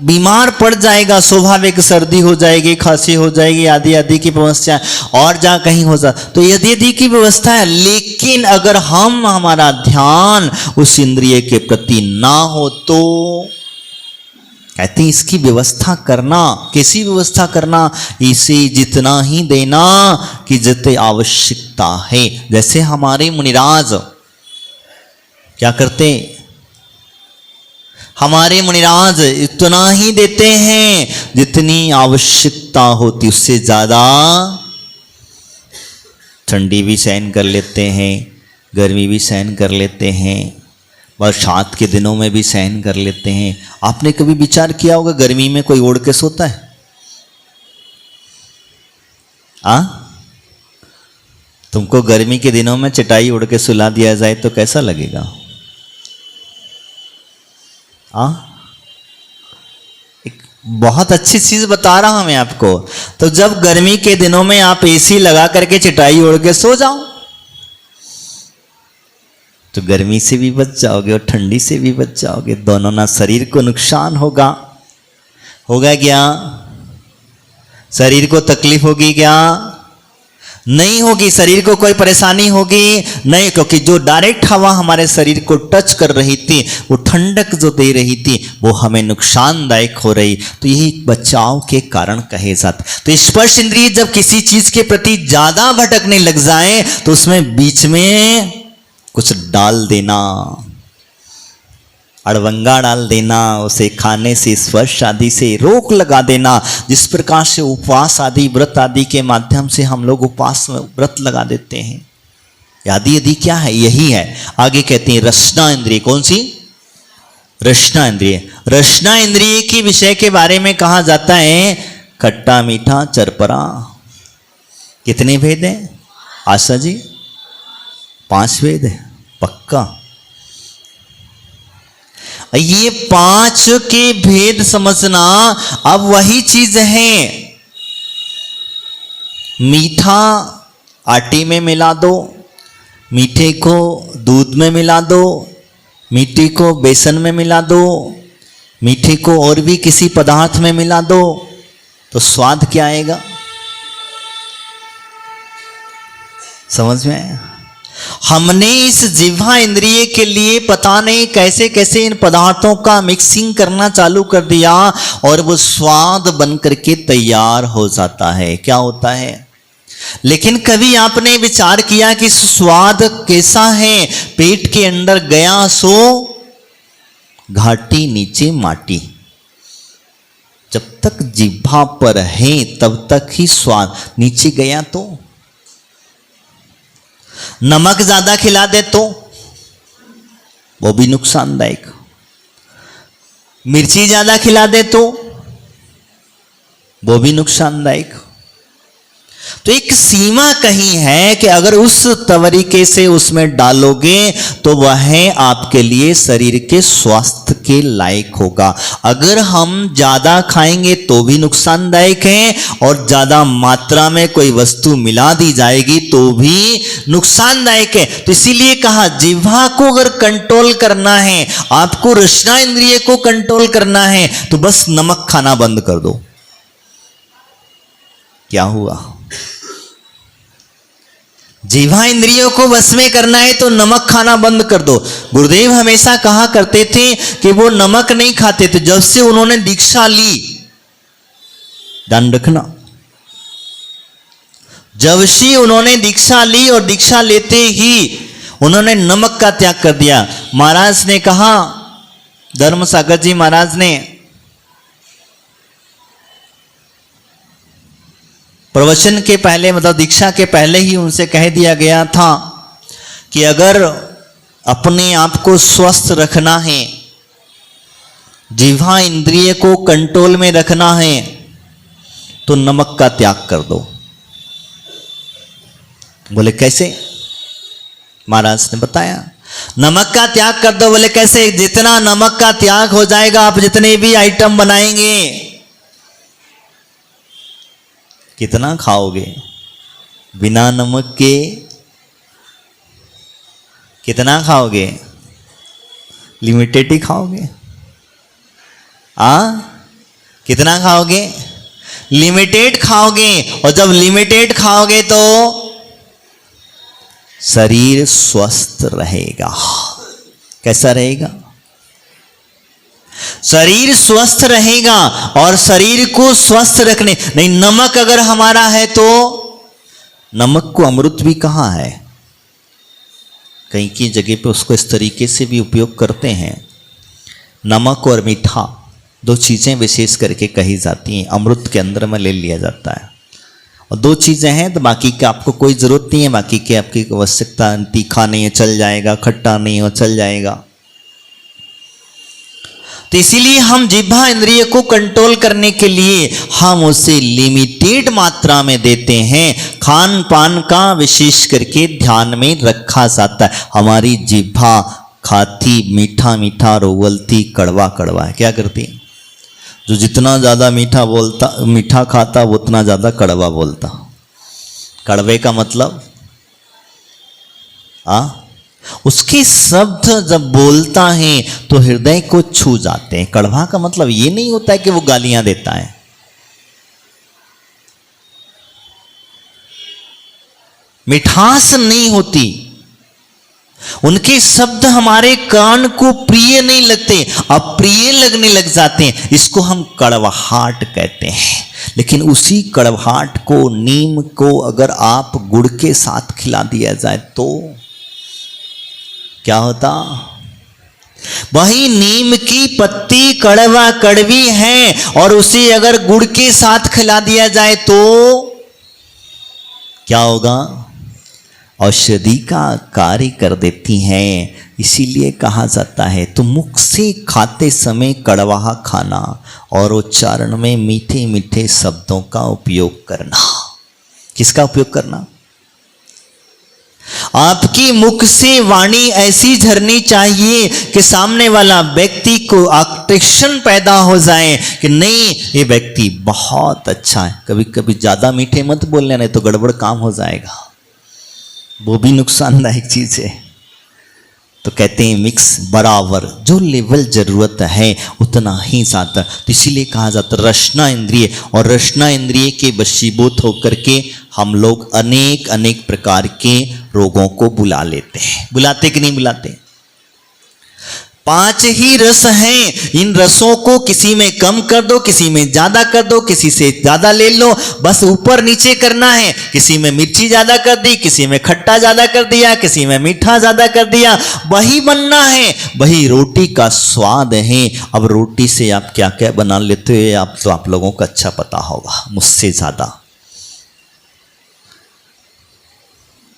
बीमार पड़ जाएगा, स्वाभाविक सर्दी हो जाएगी, खांसी हो जाएगी, आदि आदि की समस्या और जा कहीं हो जा। तो यदि की व्यवस्था है, लेकिन अगर हमारा ध्यान उस इंद्रिय के प्रति ना हो तो कहते हैं इसकी व्यवस्था करना। कैसी व्यवस्था करना? इसे जितना ही देना कि जितनी आवश्यकता है। जैसे हमारे मुनिराज क्या करते? हमारे मुनिराज इतना ही देते हैं जितनी आवश्यकता होती, उससे ज्यादा ठंडी भी सहन कर लेते हैं, गर्मी भी सहन कर लेते हैं, बरसात के दिनों में भी सहन कर लेते हैं। आपने कभी विचार किया होगा गर्मी में कोई ओढ़ के सोता है? तुमको गर्मी के दिनों में चटाई ओढ़ के सुला दिया जाए तो कैसा लगेगा? एक बहुत अच्छी चीज बता रहा हूं मैं आपको। तो जब गर्मी के दिनों में आप एसी लगा करके चटाई ओढ़ के सो जाओ तो गर्मी से भी बच जाओगे और ठंडी से भी बच जाओगे। दोनों ना शरीर को नुकसान होगा क्या? शरीर को तकलीफ होगी क्या? नहीं होगी। शरीर को कोई परेशानी होगी नहीं, क्योंकि जो डायरेक्ट हवा हमारे शरीर को टच कर रही थी, वो ठंडक जो दे रही थी, वो हमें नुकसानदायक हो रही। तो यही बचाव के कारण कहे जाते। तो स्पर्श इंद्रिय जब किसी चीज के प्रति ज्यादा भटकने लग जाए तो उसमें बीच में कुछ डाल देना, अड़वंगा डाल देना, उसे खाने से, स्पर्श आदि से रोक लगा देना। जिस प्रकार से उपवास आदि, व्रत आदि के माध्यम से हम लोग उपवास में व्रत लगा देते हैं। आदि क्या है? यही है। आगे कहते हैं रसना इंद्रिय। कौन सी? रसना इंद्रिय। रसना इंद्रिय के विषय के बारे में कहा जाता है खट्टा मीठा चरपरा। कितने भेद हैं आशा जी? 5 भेद है पक्का। ये 5 के भेद समझना अब वही चीज है। मीठा आटे में मिला दो, मीठे को दूध में मिला दो, मीठे को बेसन में मिला दो, मीठे को और भी किसी पदार्थ में मिला दो, तो स्वाद क्या आएगा? समझ में आया? हमने इस जिह्वा इंद्रिय के लिए पता नहीं कैसे कैसे इन पदार्थों का मिक्सिंग करना चालू कर दिया और वो स्वाद बन करके तैयार हो जाता है। क्या होता है? लेकिन कभी आपने विचार किया कि स्वाद कैसा है? पेट के अंदर गया सो घाटी नीचे माटी। जब तक जिह्वा पर है तब तक ही स्वाद, नीचे गया तो नमक ज्यादा खिला दे तो वो भी नुकसानदायक, मिर्ची ज्यादा खिला दे तो वो भी नुकसानदायक। तो एक सीमा कहीं है कि अगर उस तरीके से उसमें डालोगे तो वह आपके लिए शरीर के स्वास्थ्य के लायक होगा। अगर हम ज्यादा खाएंगे तो भी नुकसानदायक है और ज्यादा मात्रा में कोई वस्तु मिला दी जाएगी तो भी नुकसानदायक है। तो इसीलिए कहा जिह्वा को अगर कंट्रोल करना है, आपको रसना इंद्रिय को कंट्रोल करना है, तो बस नमक खाना बंद कर दो। क्या हुआ? जिह्वा इंद्रियों को वश में करना है तो नमक खाना बंद कर दो। गुरुदेव हमेशा कहा करते थे कि वो नमक नहीं खाते थे। जब से उन्होंने दीक्षा ली, ध्यान रखना, जब से उन्होंने दीक्षा ली और दीक्षा लेते ही उन्होंने नमक का त्याग कर दिया। महाराज ने कहा, धर्मसागर जी महाराज ने प्रवचन के पहले, मतलब दीक्षा के पहले ही उनसे कह दिया गया था कि अगर अपने आप को स्वस्थ रखना है, जिह्वा इंद्रिय को कंट्रोल में रखना है, तो नमक का त्याग कर दो। बोले कैसे? महाराज ने बताया नमक का त्याग कर दो। बोले कैसे? जितना नमक का त्याग हो जाएगा, आप जितने भी आइटम बनाएंगे, कितना खाओगे? बिना नमक के कितना खाओगे? लिमिटेड ही खाओगे। कितना खाओगे? लिमिटेड खाओगे। और जब लिमिटेड खाओगे तो शरीर स्वस्थ रहेगा। कैसा रहेगा? शरीर स्वस्थ रहेगा। और शरीर को स्वस्थ रखने, नहीं, नमक अगर हमारा है तो नमक को अमृत भी कहा है, कहीं की जगह पे उसको इस तरीके से भी उपयोग करते हैं। नमक और मीठा 2 चीजें विशेष करके कही जाती हैं, अमृत के अंदर में ले लिया जाता है। और 2 चीज़ें हैं तो बाकी के आपको कोई ज़रूरत नहीं है, बाकी के आपकी आवश्यकता, तीखा नहीं है चल जाएगा, खट्टा नहीं हो चल जाएगा। तो इसीलिए हम जिह्वा इंद्रिय को कंट्रोल करने के लिए हम उसे लिमिटेड मात्रा में देते हैं। खान पान का विशेष करके ध्यान में रखा जाता है। हमारी जिह्वा खाती मीठा मीठा और उगलती कड़वा कड़वा है, क्या करती है? जो जितना ज़्यादा मीठा खाता वो उतना ज़्यादा कड़वा बोलता। कड़वे का मतलब उसके शब्द जब बोलता है तो हृदय को छू जाते हैं। कड़वा का मतलब ये नहीं होता है कि वो गालियां देता है। मिठास नहीं होती, उनके शब्द हमारे कान को प्रिय नहीं लगते, अप्रिय लगने लग जाते हैं। इसको हम कड़वाहट कहते हैं। लेकिन उसी कड़वाहट को, नीम को अगर आप गुड़ के साथ खिला दिया जाए तो क्या होता? वही नीम की पत्ती कड़वा कड़वी है और उसे अगर गुड़ के साथ खिला दिया जाए तो क्या होगा? औषधि का कार्य कर देती हैं। इसीलिए कहा जाता है तो मुख से खाते समय कड़वा खाना और उच्चारण में मीठे मीठे शब्दों का उपयोग करना। किसका उपयोग करना? आपकी मुख से वाणी ऐसी झरनी चाहिए कि सामने वाला व्यक्ति को आकर्षण पैदा हो जाए कि नहीं, ये व्यक्ति बहुत अच्छा है। कभी कभी ज़्यादा मीठे मत बोलने, नहीं तो गड़बड़ काम हो जाएगा, वो भी नुकसानदायक चीज़ है। तो कहते हैं मिक्स बराबर, जो लेवल जरूरत है उतना ही ज़्यादा। तो इसीलिए कहा जाता है रसना इंद्रिय, और रसना इंद्रिय के वशीभूत होकर के हम लोग अनेक अनेक प्रकार के रोगों को बुला लेते हैं। बुलाते कि नहीं बुलाते? 5 ही रस हैं। इन रसों को किसी में कम कर दो, किसी में ज्यादा कर दो, किसी से ज्यादा ले लो, बस ऊपर नीचे करना है। किसी में मिर्ची ज्यादा कर दी, किसी में खट्टा ज्यादा कर दिया, किसी में मीठा ज्यादा कर दिया, वही बनना है। वही रोटी का स्वाद है। अब रोटी से आप क्या क्या बना लेते हो आप, तो आप लोगों को अच्छा पता होगा मुझसे ज्यादा।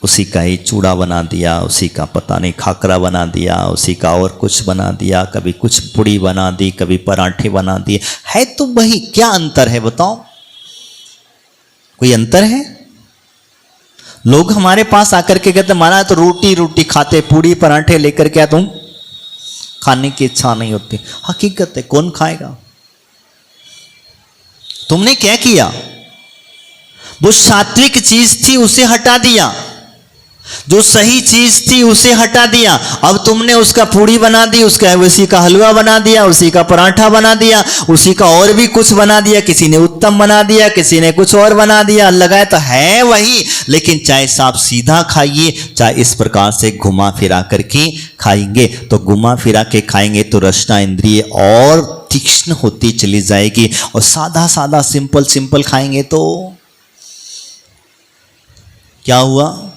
उसी का ही चूड़ा बना दिया, उसी का पता नहीं खाकरा बना दिया, उसी का और कुछ बना दिया, कभी कुछ पूड़ी बना दी, कभी पराठे बना दिए। है तो वही, क्या अंतर है बताओ? कोई अंतर है? लोग हमारे पास आकर के कहते महाराज तो रोटी रोटी खाते, पूड़ी पराठे लेकर के तुम खाने की इच्छा नहीं होती। हकीकत है, कौन खाएगा? तुमने क्या किया? वो सात्विक चीज थी उसे हटा दिया, जो सही चीज थी उसे हटा दिया। अब तुमने उसका पूड़ी बना दी, उसका उसी का हलवा बना दिया, उसी का पराठा बना दिया, उसी का और भी कुछ बना दिया, किसी ने उत्तम बना दिया, किसी ने कुछ और बना दिया। लगाए तो है वही, लेकिन चाहे आप सीधा खाइए, चाहे इस प्रकार से घुमा फिरा करके खाएंगे, तो घुमा फिरा के खाएंगे तो रसना इंद्रिय और तीक्ष्ण होती चली जाएगी। और सादा सादा सिंपल सिंपल खाएंगे तो क्या हुआ?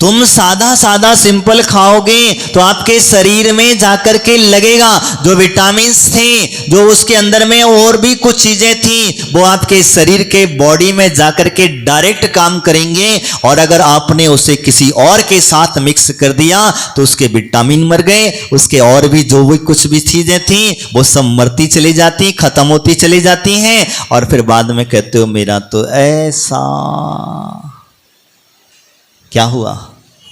तुम सादा सादा सिंपल खाओगे तो आपके शरीर में जाकर के लगेगा जो विटामिन्स थे, जो उसके अंदर में और भी कुछ चीजें थी, वो आपके शरीर के बॉडी में जाकर के डायरेक्ट काम करेंगे। और अगर आपने उसे किसी और के साथ मिक्स कर दिया तो उसके विटामिन मर गए, उसके और भी जो भी कुछ भी चीजें थी वो सब मरती चली जाती, खत्म होती चली जाती हैं। और फिर बाद में कहते हो मेरा तो ऐसा क्या हुआ?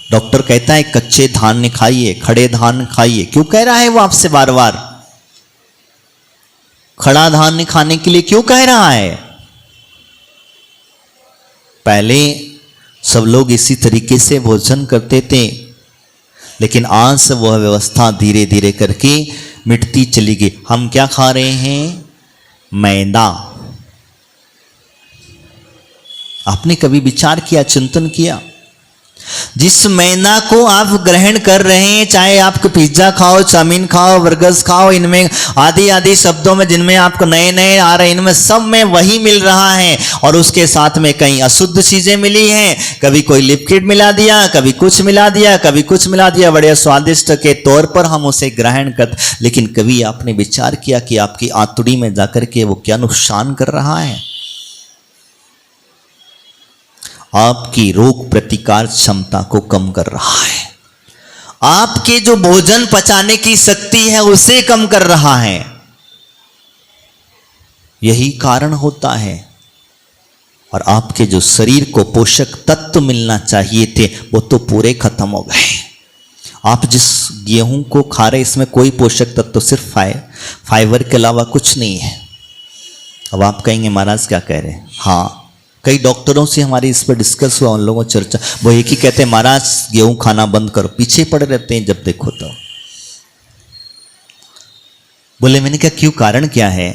डॉक्टर कहता है कच्चे धान खाइए, खड़े धान खाइए। क्यों कह रहा है वो आपसे बार बार? खड़ा धान खाने के लिए क्यों कह रहा है? पहले सब लोग इसी तरीके से भोजन करते थे, लेकिन आज से वह व्यवस्था धीरे धीरे करके मिटती चली गई। हम क्या खा रहे हैं? मैदा। आपने कभी विचार किया, चिंतन किया? जिस मैदा को आप ग्रहण कर रहे हैं, चाहे आप पिज्जा खाओ, चाउमीन खाओ, बर्गर्स खाओ, इनमें आदि आदि शब्दों में जिनमें आपको नए नए आ रहे हैं, इनमें सब में वही मिल रहा है। और उसके साथ में कहीं अशुद्ध चीजें मिली हैं, कभी कोई लिक्विड मिला दिया, कभी कुछ मिला दिया, कभी कुछ मिला दिया, बड़े स्वादिष्ट के तौर पर हम उसे ग्रहण करते। लेकिन कभी आपने विचार किया कि आपकी आंतड़ी में जाकर के वो क्या नुकसान कर रहा है? आपकी रोग प्रतिकार क्षमता को कम कर रहा है, आपके जो भोजन पचाने की शक्ति है उसे कम कर रहा है। यही कारण होता है। और आपके जो शरीर को पोषक तत्व मिलना चाहिए थे वो तो पूरे खत्म हो गए। आप जिस गेहूं को खा रहे इसमें कोई पोषक तत्व, सिर्फ फाइबर के अलावा कुछ नहीं है। अब आप कहेंगे महाराज क्या कह रहे हैं? हाँ, कई डॉक्टरों से हमारी इस पर डिस्कस हुआ, उन लोगों चर्चा, वो एक ही कहते हैं महाराज गेहूं खाना बंद करो, पीछे पड़े रहते हैं जब देखो तो। बोले, मैंने कहा क्यों, कारण क्या है?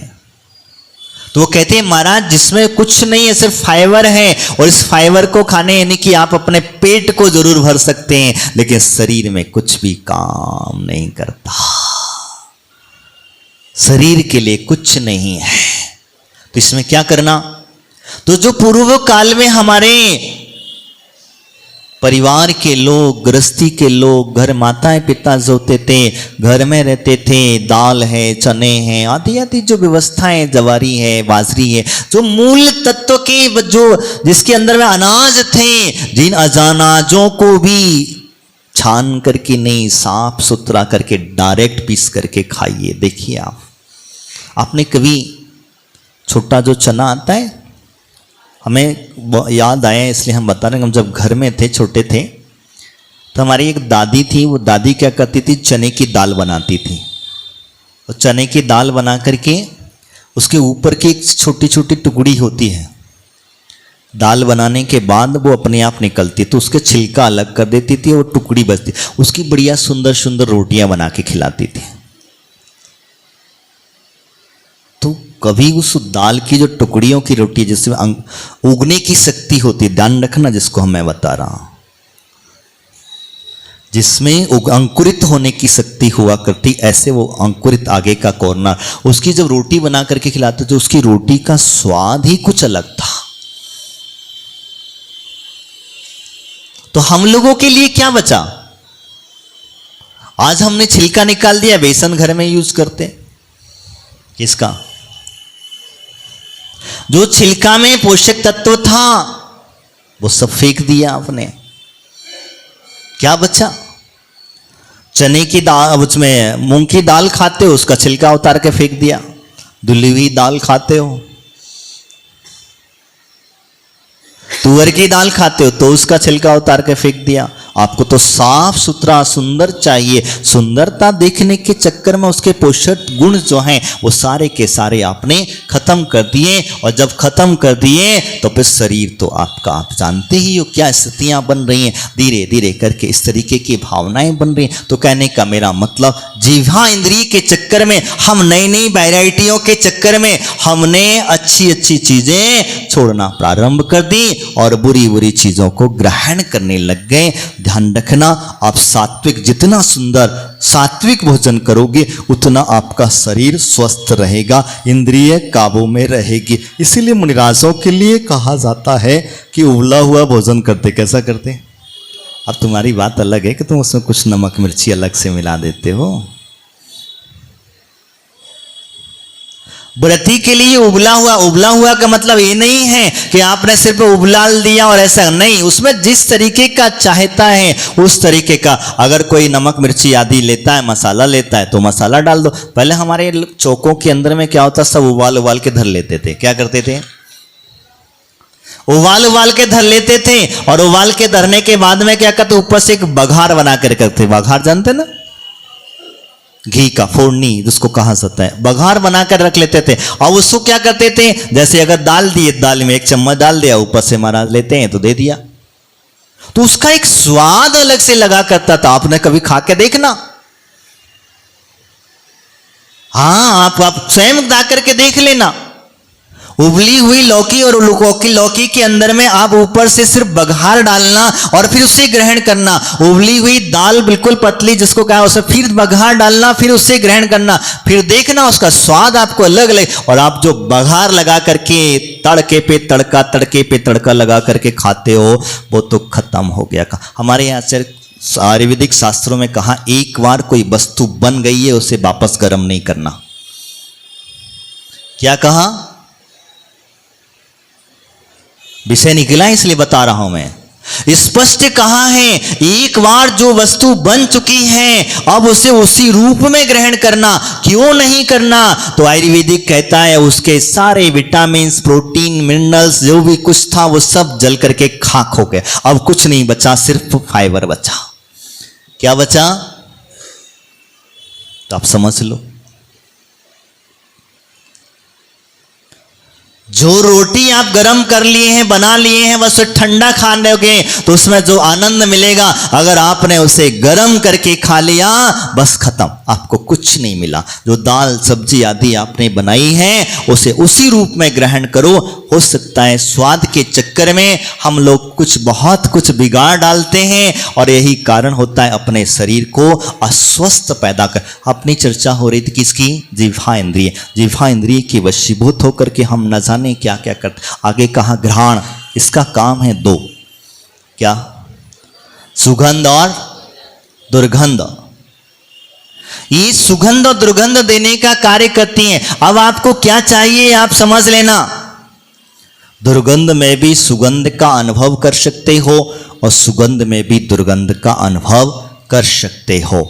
तो वो कहते हैं महाराज जिसमें कुछ नहीं है, सिर्फ फाइबर है, और इस फाइबर को खाने यानी कि आप अपने पेट को जरूर भर सकते हैं, लेकिन शरीर में कुछ भी काम नहीं करता, शरीर के लिए कुछ नहीं है। तो इसमें क्या करना? तो जो पूर्व काल में हमारे परिवार के लोग, गृहस्थी के लोग, घर माताएं पिता जो होते थे, घर में रहते थे, दाल है, चने हैं, आदि आदि जो व्यवस्थाएं, जवारी है, बाजरी है, जो मूल तत्व के जो जिसके अंदर में अनाज थे, जिन अनाजों को भी छान करके नहीं, साफ सुथरा करके डायरेक्ट पीस करके खाइए। देखिए आपने कभी छोटा जो चना आता है, हमें याद आया इसलिए हम बता रहे हैं, हम जब घर में थे, छोटे थे, तो हमारी एक दादी थी, वो दादी क्या करती थी, चने की दाल बनाती थी। और चने की दाल बना करके उसके ऊपर की एक छोटी छोटी टुकड़ी होती है, दाल बनाने के बाद वो अपने आप निकलती, तो उसके छिलका अलग कर देती थी, वो टुकड़ी बचती, उसकी बढ़िया सुंदर सुंदर रोटियां बना के खिलाती थी। तो कभी उस दाल की जो टुकड़ियों की रोटी जिसमें उगने की शक्ति होती, ध्यान रखना जिसको मैं बता रहा हूं, जिसमें अंकुरित होने की शक्ति हुआ करती, ऐसे वो अंकुरित आगे का कॉर्नर, उसकी जब रोटी बना करके खिलाते तो उसकी रोटी का स्वाद ही कुछ अलग था। तो हम लोगों के लिए क्या बचा? आज हमने छिलका निकाल दिया, बेसन घर में यूज करते, किसका? जो छिलका में पोषक तत्व था वो सब फेंक दिया आपने, क्या बचा? चने की दाल, उसमें मूंग की दाल खाते हो, उसका छिलका उतार के फेंक दिया। धुली हुई दाल खाते हो, तुअर की दाल खाते हो तो उसका छिलका उतार के फेंक दिया। आपको तो साफ सुथरा सुंदर चाहिए, सुंदरता देखने के चक्कर में उसके पोषक गुण जो हैं वो सारे के सारे आपने खत्म कर दिए। और जब खत्म कर दिए तो फिर शरीर तो आपका, आप जानते ही हो क्या स्थितियां बन रही हैं, धीरे धीरे करके इस तरीके की भावनाएं बन रही हैं। तो कहने का मेरा मतलब, जिह्वा इंद्रिय के चक्कर में, हम नई नई वैरायटियों के चक्कर में हमने अच्छी अच्छी चीजें छोड़ना प्रारंभ कर दी और बुरी बुरी चीजों को ग्रहण करने लग गए। ध्यान रखना, आप सात्विक, जितना सुंदर सात्विक भोजन करोगे उतना आपका शरीर स्वस्थ रहेगा, इंद्रिय काबू में रहेगी। इसीलिए मुनिराजों के लिए कहा जाता है कि उबला हुआ भोजन करते। कैसा करते? अब तुम्हारी बात अलग है कि तुम उसमें कुछ नमक मिर्ची अलग से मिला देते हो। व्रती के लिए उबला हुआ का मतलब ये नहीं है कि आपने सिर्फ उबलाल दिया और ऐसा नहीं, उसमें जिस तरीके का चाहता है उस तरीके का। अगर कोई नमक मिर्ची आदि लेता है, मसाला लेता है तो मसाला डाल दो। पहले हमारे चौकों के अंदर में क्या होता, सब उबाल के धर लेते थे। क्या करते थे? उबाल के धर लेते थे, और उबाल के धरने के बाद में क्या करते, ऊपर से एक बघार बना कर करते। बघार जानते ना, घी का फोड़नी जिसको कहा जाता है, बघार बनाकर रख लेते थे। और उसको क्या करते थे, जैसे अगर दाल दिए, दाल में एक चम्मच डाल दिया, ऊपर से मारा लेते हैं तो दे दिया, तो उसका एक स्वाद अलग से लगा करता था। आपने कभी खा के देखना, हाँ आप स्वयं गा करके देख लेना। उबली हुई लौकी और लौकी के अंदर में आप ऊपर से सिर्फ बघार डालना और फिर उसे ग्रहण करना। उबली हुई दाल बिल्कुल पतली जिसको कहा, उसे फिर बघार डालना, फिर उसे ग्रहण करना, फिर देखना उसका स्वाद आपको अलग अलग। और आप जो बघार लगा करके तड़के पे तड़का लगा करके खाते हो वो तो खत्म हो गया। हमारे यहाँ से आयुर्वेदिक शास्त्रों में कहा, एक बार कोई वस्तु बन गई है उसे वापस गर्म नहीं करना। क्या कहा? विषय निकला इसलिए बता रहा हूं मैं। स्पष्ट कहा है, एक बार जो वस्तु बन चुकी है अब उसे उसी रूप में ग्रहण करना, क्यों नहीं करना? तो आयुर्वेदिक कहता है उसके सारे विटामिन, प्रोटीन, मिनरल्स जो भी कुछ था वो सब जल करके खाक हो गए। अब कुछ नहीं बचा, सिर्फ फाइबर बचा। क्या बचा? तो आप समझ लो, जो रोटी आप गरम कर लिए हैं, बना लिए हैं, बस ठंडा खा लोगे तो उसमें जो आनंद मिलेगा, अगर आपने उसे गरम करके खा लिया बस खत्म, आपको कुछ नहीं मिला। जो दाल सब्जी आदि आपने बनाई है उसे उसी रूप में ग्रहण करो। हो सकता है स्वाद के चक्कर में हम लोग बहुत कुछ बिगाड़ डालते हैं और यही कारण होता है अपने शरीर को अस्वस्थ पैदा कर। अपनी चर्चा हो रही थी किसकी? जिह्वा इंद्रिय। जिह्वा इंद्रिय की वशीभूत होकर के हम न जाने क्या क्या करते। आगे कहा घ्राण, इसका काम है दो, क्या? सुगंध और दुर्गंध। ये सुगंध और दुर्गंध देने का कार्य करती हैं। अब आपको क्या चाहिए आप समझ लेना। दुर्गंध में भी सुगंध का अनुभव कर सकते हो और सुगंध में भी दुर्गंध का अनुभव कर सकते हो।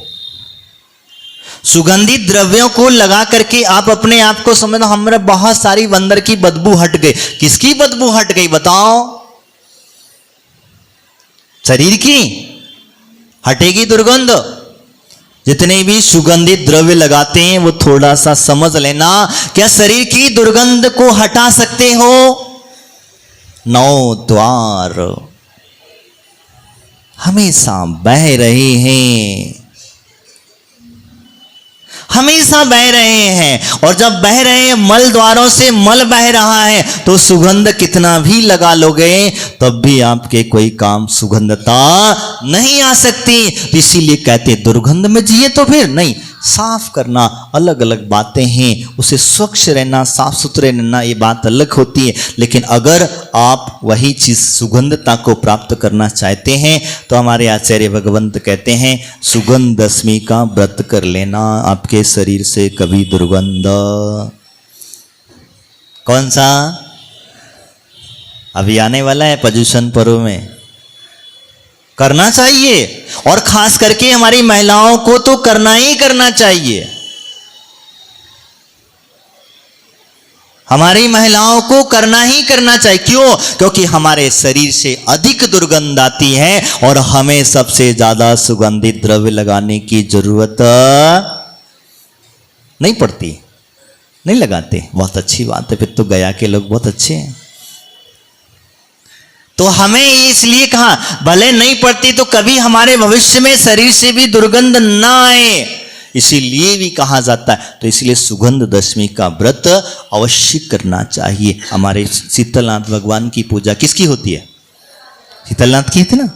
सुगंधित द्रव्यों को लगा करके आप अपने आप को समझो, हमारे बहुत सारी बंदर की बदबू हट गई। किसकी बदबू हट गई बताओ? शरीर की हटेगी दुर्गंध। जितने भी सुगंधित द्रव्य लगाते हैं वो थोड़ा सा समझ लेना, क्या शरीर की दुर्गंध को हटा सकते हो? 9 द्वार हमेशा बह रहे हैं, हमेशा बह रहे हैं। और जब बह रहे हैं, मल द्वारों से मल बह रहा है, तो सुगंध कितना भी लगा लोगे तब भी आपके कोई काम सुगंधता नहीं आ सकती। तो इसीलिए कहते दुर्गंध में जिए तो फिर नहीं, साफ करना अलग अलग बातें हैं। उसे स्वच्छ रहना, साफ सुथरे रहना, ये बात अलग होती है। लेकिन अगर आप वही चीज सुगंधता को प्राप्त करना चाहते हैं तो हमारे आचार्य भगवंत कहते हैं सुगंध दशमी का व्रत कर लेना, आपके शरीर से कभी दुर्गंध। कौन सा? अभी आने वाला है पर्युषण पर्व में, करना चाहिए। और खास करके हमारी महिलाओं को तो करना ही करना चाहिए। हमारी महिलाओं को करना ही करना चाहिए। क्यों? क्योंकि हमारे शरीर से अधिक दुर्गंध आती है और हमें सबसे ज्यादा सुगंधित द्रव्य लगाने की जरूरत नहीं पड़ती, नहीं लगाते। बहुत अच्छी बात है, फिर तो गया के लोग बहुत अच्छे हैं। तो हमें इसलिए कहा भले नहीं पड़ती तो कभी हमारे भविष्य में शरीर से भी दुर्गंध ना आए, इसीलिए भी कहा जाता है। तो इसलिए सुगंध दशमी का व्रत अवश्य करना चाहिए। हमारे शीतलनाथ भगवान की पूजा किसकी होती है? शीतलनाथ की थी ना,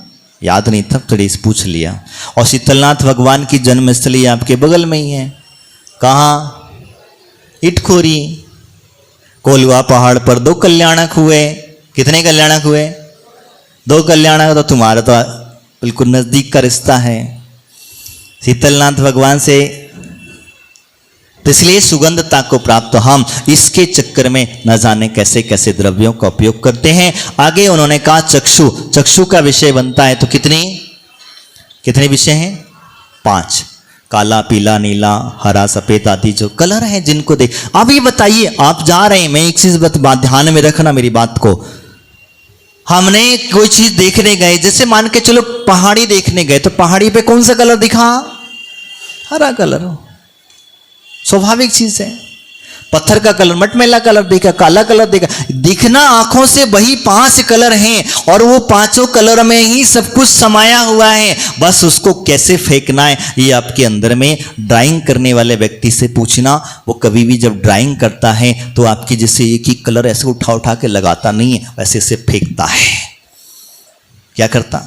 याद नहीं था, थोड़ी पूछ लिया। और शीतलनाथ भगवान की जन्मस्थली आपके बगल में ही है। कहाँ? इटखोरी। कोलवा पहाड़ पर 2 कल्याणक हुए। कितने कल्याणक हुए? 2 कल्याणक। तो तुम्हारा तो बिल्कुल नजदीक का रिश्ता है शीतलनाथ भगवान से। तो इसलिए सुगंधता को प्राप्त हम इसके चक्कर में न जाने कैसे कैसे द्रव्यों का उपयोग करते हैं। आगे उन्होंने कहा चक्षु। चक्षु का विषय बनता है तो कितने विषय हैं? 5। काला, पीला, नीला, हरा, सफेद आदि जो कलर हैं जिनको देख। अब ये बताइए, आप जा रहे हैं, मैं एक चीज ध्यान में रखना मेरी बात को। हमने कोई चीज देखने गए, जैसे मान के चलो पहाड़ी देखने गए, तो पहाड़ी पे कौन सा कलर दिखा? हरा कलर। स्वाभाविक चीज है। पत्थर का कलर, मटमैला कलर देखा, काला कलर देखा। दिखना आंखों से वही 5 कलर हैं और वो 5 कलर में ही सब कुछ समाया हुआ है। बस उसको कैसे फेंकना है ये आपके अंदर में। ड्राइंग करने वाले व्यक्ति से पूछना, वो कभी भी जब ड्राइंग करता है तो आपकी जैसे एक ही कलर ऐसे उठा उठा के लगाता नहीं है, वैसे से फेंकता है। क्या करता?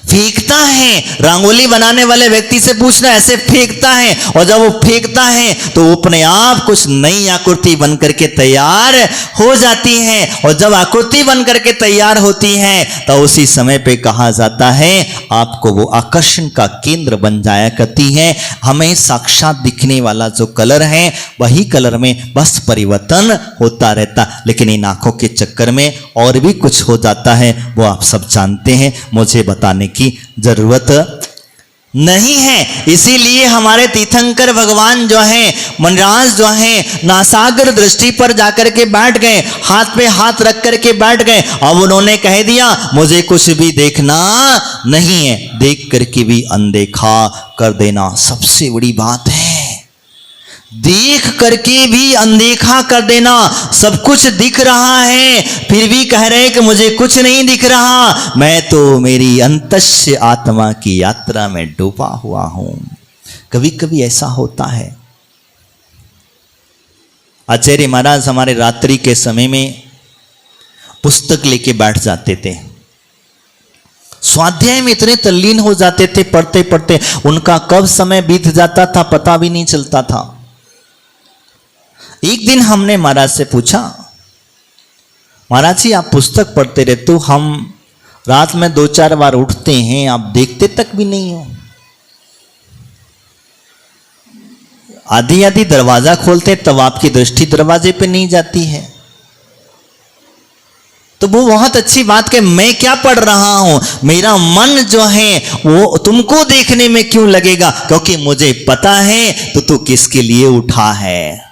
फेंकता है। रंगोली बनाने वाले व्यक्ति से पूछना, ऐसे फेंकता है। और जब वो फेंकता है तो अपने आप कुछ नई आकृति बन करके तैयार हो जाती है। और जब आकृति बन करके तैयार होती है तो उसी समय पे कहा जाता है आपको वो आकर्षण का केंद्र बन जाया करती है। हमें साक्षात दिखने वाला जो कलर है वही कलर में बस परिवर्तन होता रहता, लेकिन इन आंखों के चक्कर में और भी कुछ हो जाता है, वो आप सब जानते हैं, मुझे बताने की जरूरत नहीं है। इसीलिए हमारे तीर्थंकर भगवान जो हैं, मनराज जो हैं, नासाग्र दृष्टि पर जाकर के बैठ गए, हाथ पे हाथ रख करके बैठ गए। अब उन्होंने कह दिया मुझे कुछ भी देखना नहीं है, देख करके भी अनदेखा कर देना सबसे बड़ी बात है। देख करके भी अनदेखा कर देना, सब कुछ दिख रहा है फिर भी कह रहे कि मुझे कुछ नहीं दिख रहा, मैं तो मेरी अंतस्य आत्मा की यात्रा में डूबा हुआ हूं। कभी कभी ऐसा होता है। आचार्य महाराज हमारे रात्रि के समय में पुस्तक लेके बैठ जाते थे, स्वाध्याय में इतने तल्लीन हो जाते थे, पढ़ते पढ़ते उनका कब समय बीत जाता था पता भी नहीं चलता था। एक दिन हमने महाराज से पूछा, महाराज जी आप पुस्तक पढ़ते रहते हो, हम रात में 2-4 बार उठते हैं, आप देखते तक भी नहीं हो। आधी आधी दरवाजा खोलते तब आपकी दृष्टि दरवाजे पे नहीं जाती है। तो वो बहुत अच्छी बात कि मैं क्या पढ़ रहा हूं, मेरा मन जो है वो तुमको देखने में क्यों लगेगा, क्योंकि मुझे पता है तो तू किसके लिए उठा है,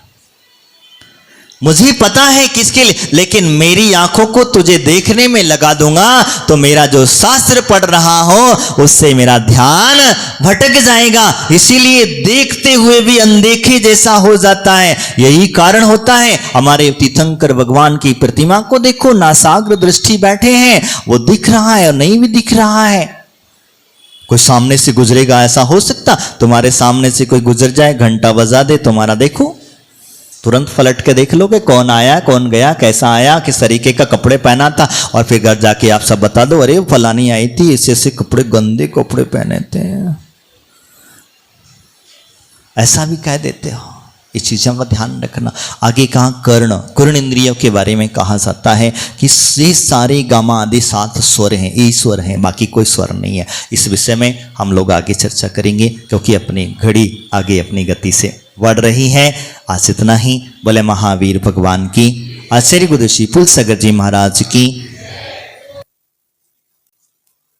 मुझे पता है किसके लिए, लेकिन मेरी आंखों को तुझे देखने में लगा दूंगा तो मेरा जो शास्त्र पढ़ रहा हो उससे मेरा ध्यान भटक जाएगा। इसीलिए देखते हुए भी अनदेखे जैसा हो जाता है। यही कारण होता है। हमारे तीर्थंकर भगवान की प्रतिमा को देखो, नासाग्र दृष्टि बैठे हैं, वो दिख रहा है और नहीं भी दिख रहा है। कोई सामने से गुजरेगा, ऐसा हो सकता तुम्हारे सामने से कोई गुजर जाए, घंटा बजा दे तुम्हारा, देखो तुरंत पलट के देख लोगे कौन आया कौन गया, कैसा आया, किस तरीके का कपड़े पहना था, और फिर घर जाके आप सब बता दो अरे फलानी आई थी, ऐसे ऐसे कपड़े, गंदे कपड़े पहने थे, ऐसा भी कह देते हो। इस चीज़ों का ध्यान रखना। आगे कहा कर्ण इंद्रियों के बारे में कहा जाता है कि ये सारे गामा आदि 7 स्वर हैं, ईश्वर हैं, बाकी कोई स्वर नहीं है। इस विषय में हम लोग आगे चर्चा करेंगे, क्योंकि अपनी घड़ी आगे अपनी गति से बढ़ रही है। आज इतना ही। बोले महावीर भगवान की, आचार्य गुरु श्री फूल सागर जी महाराज की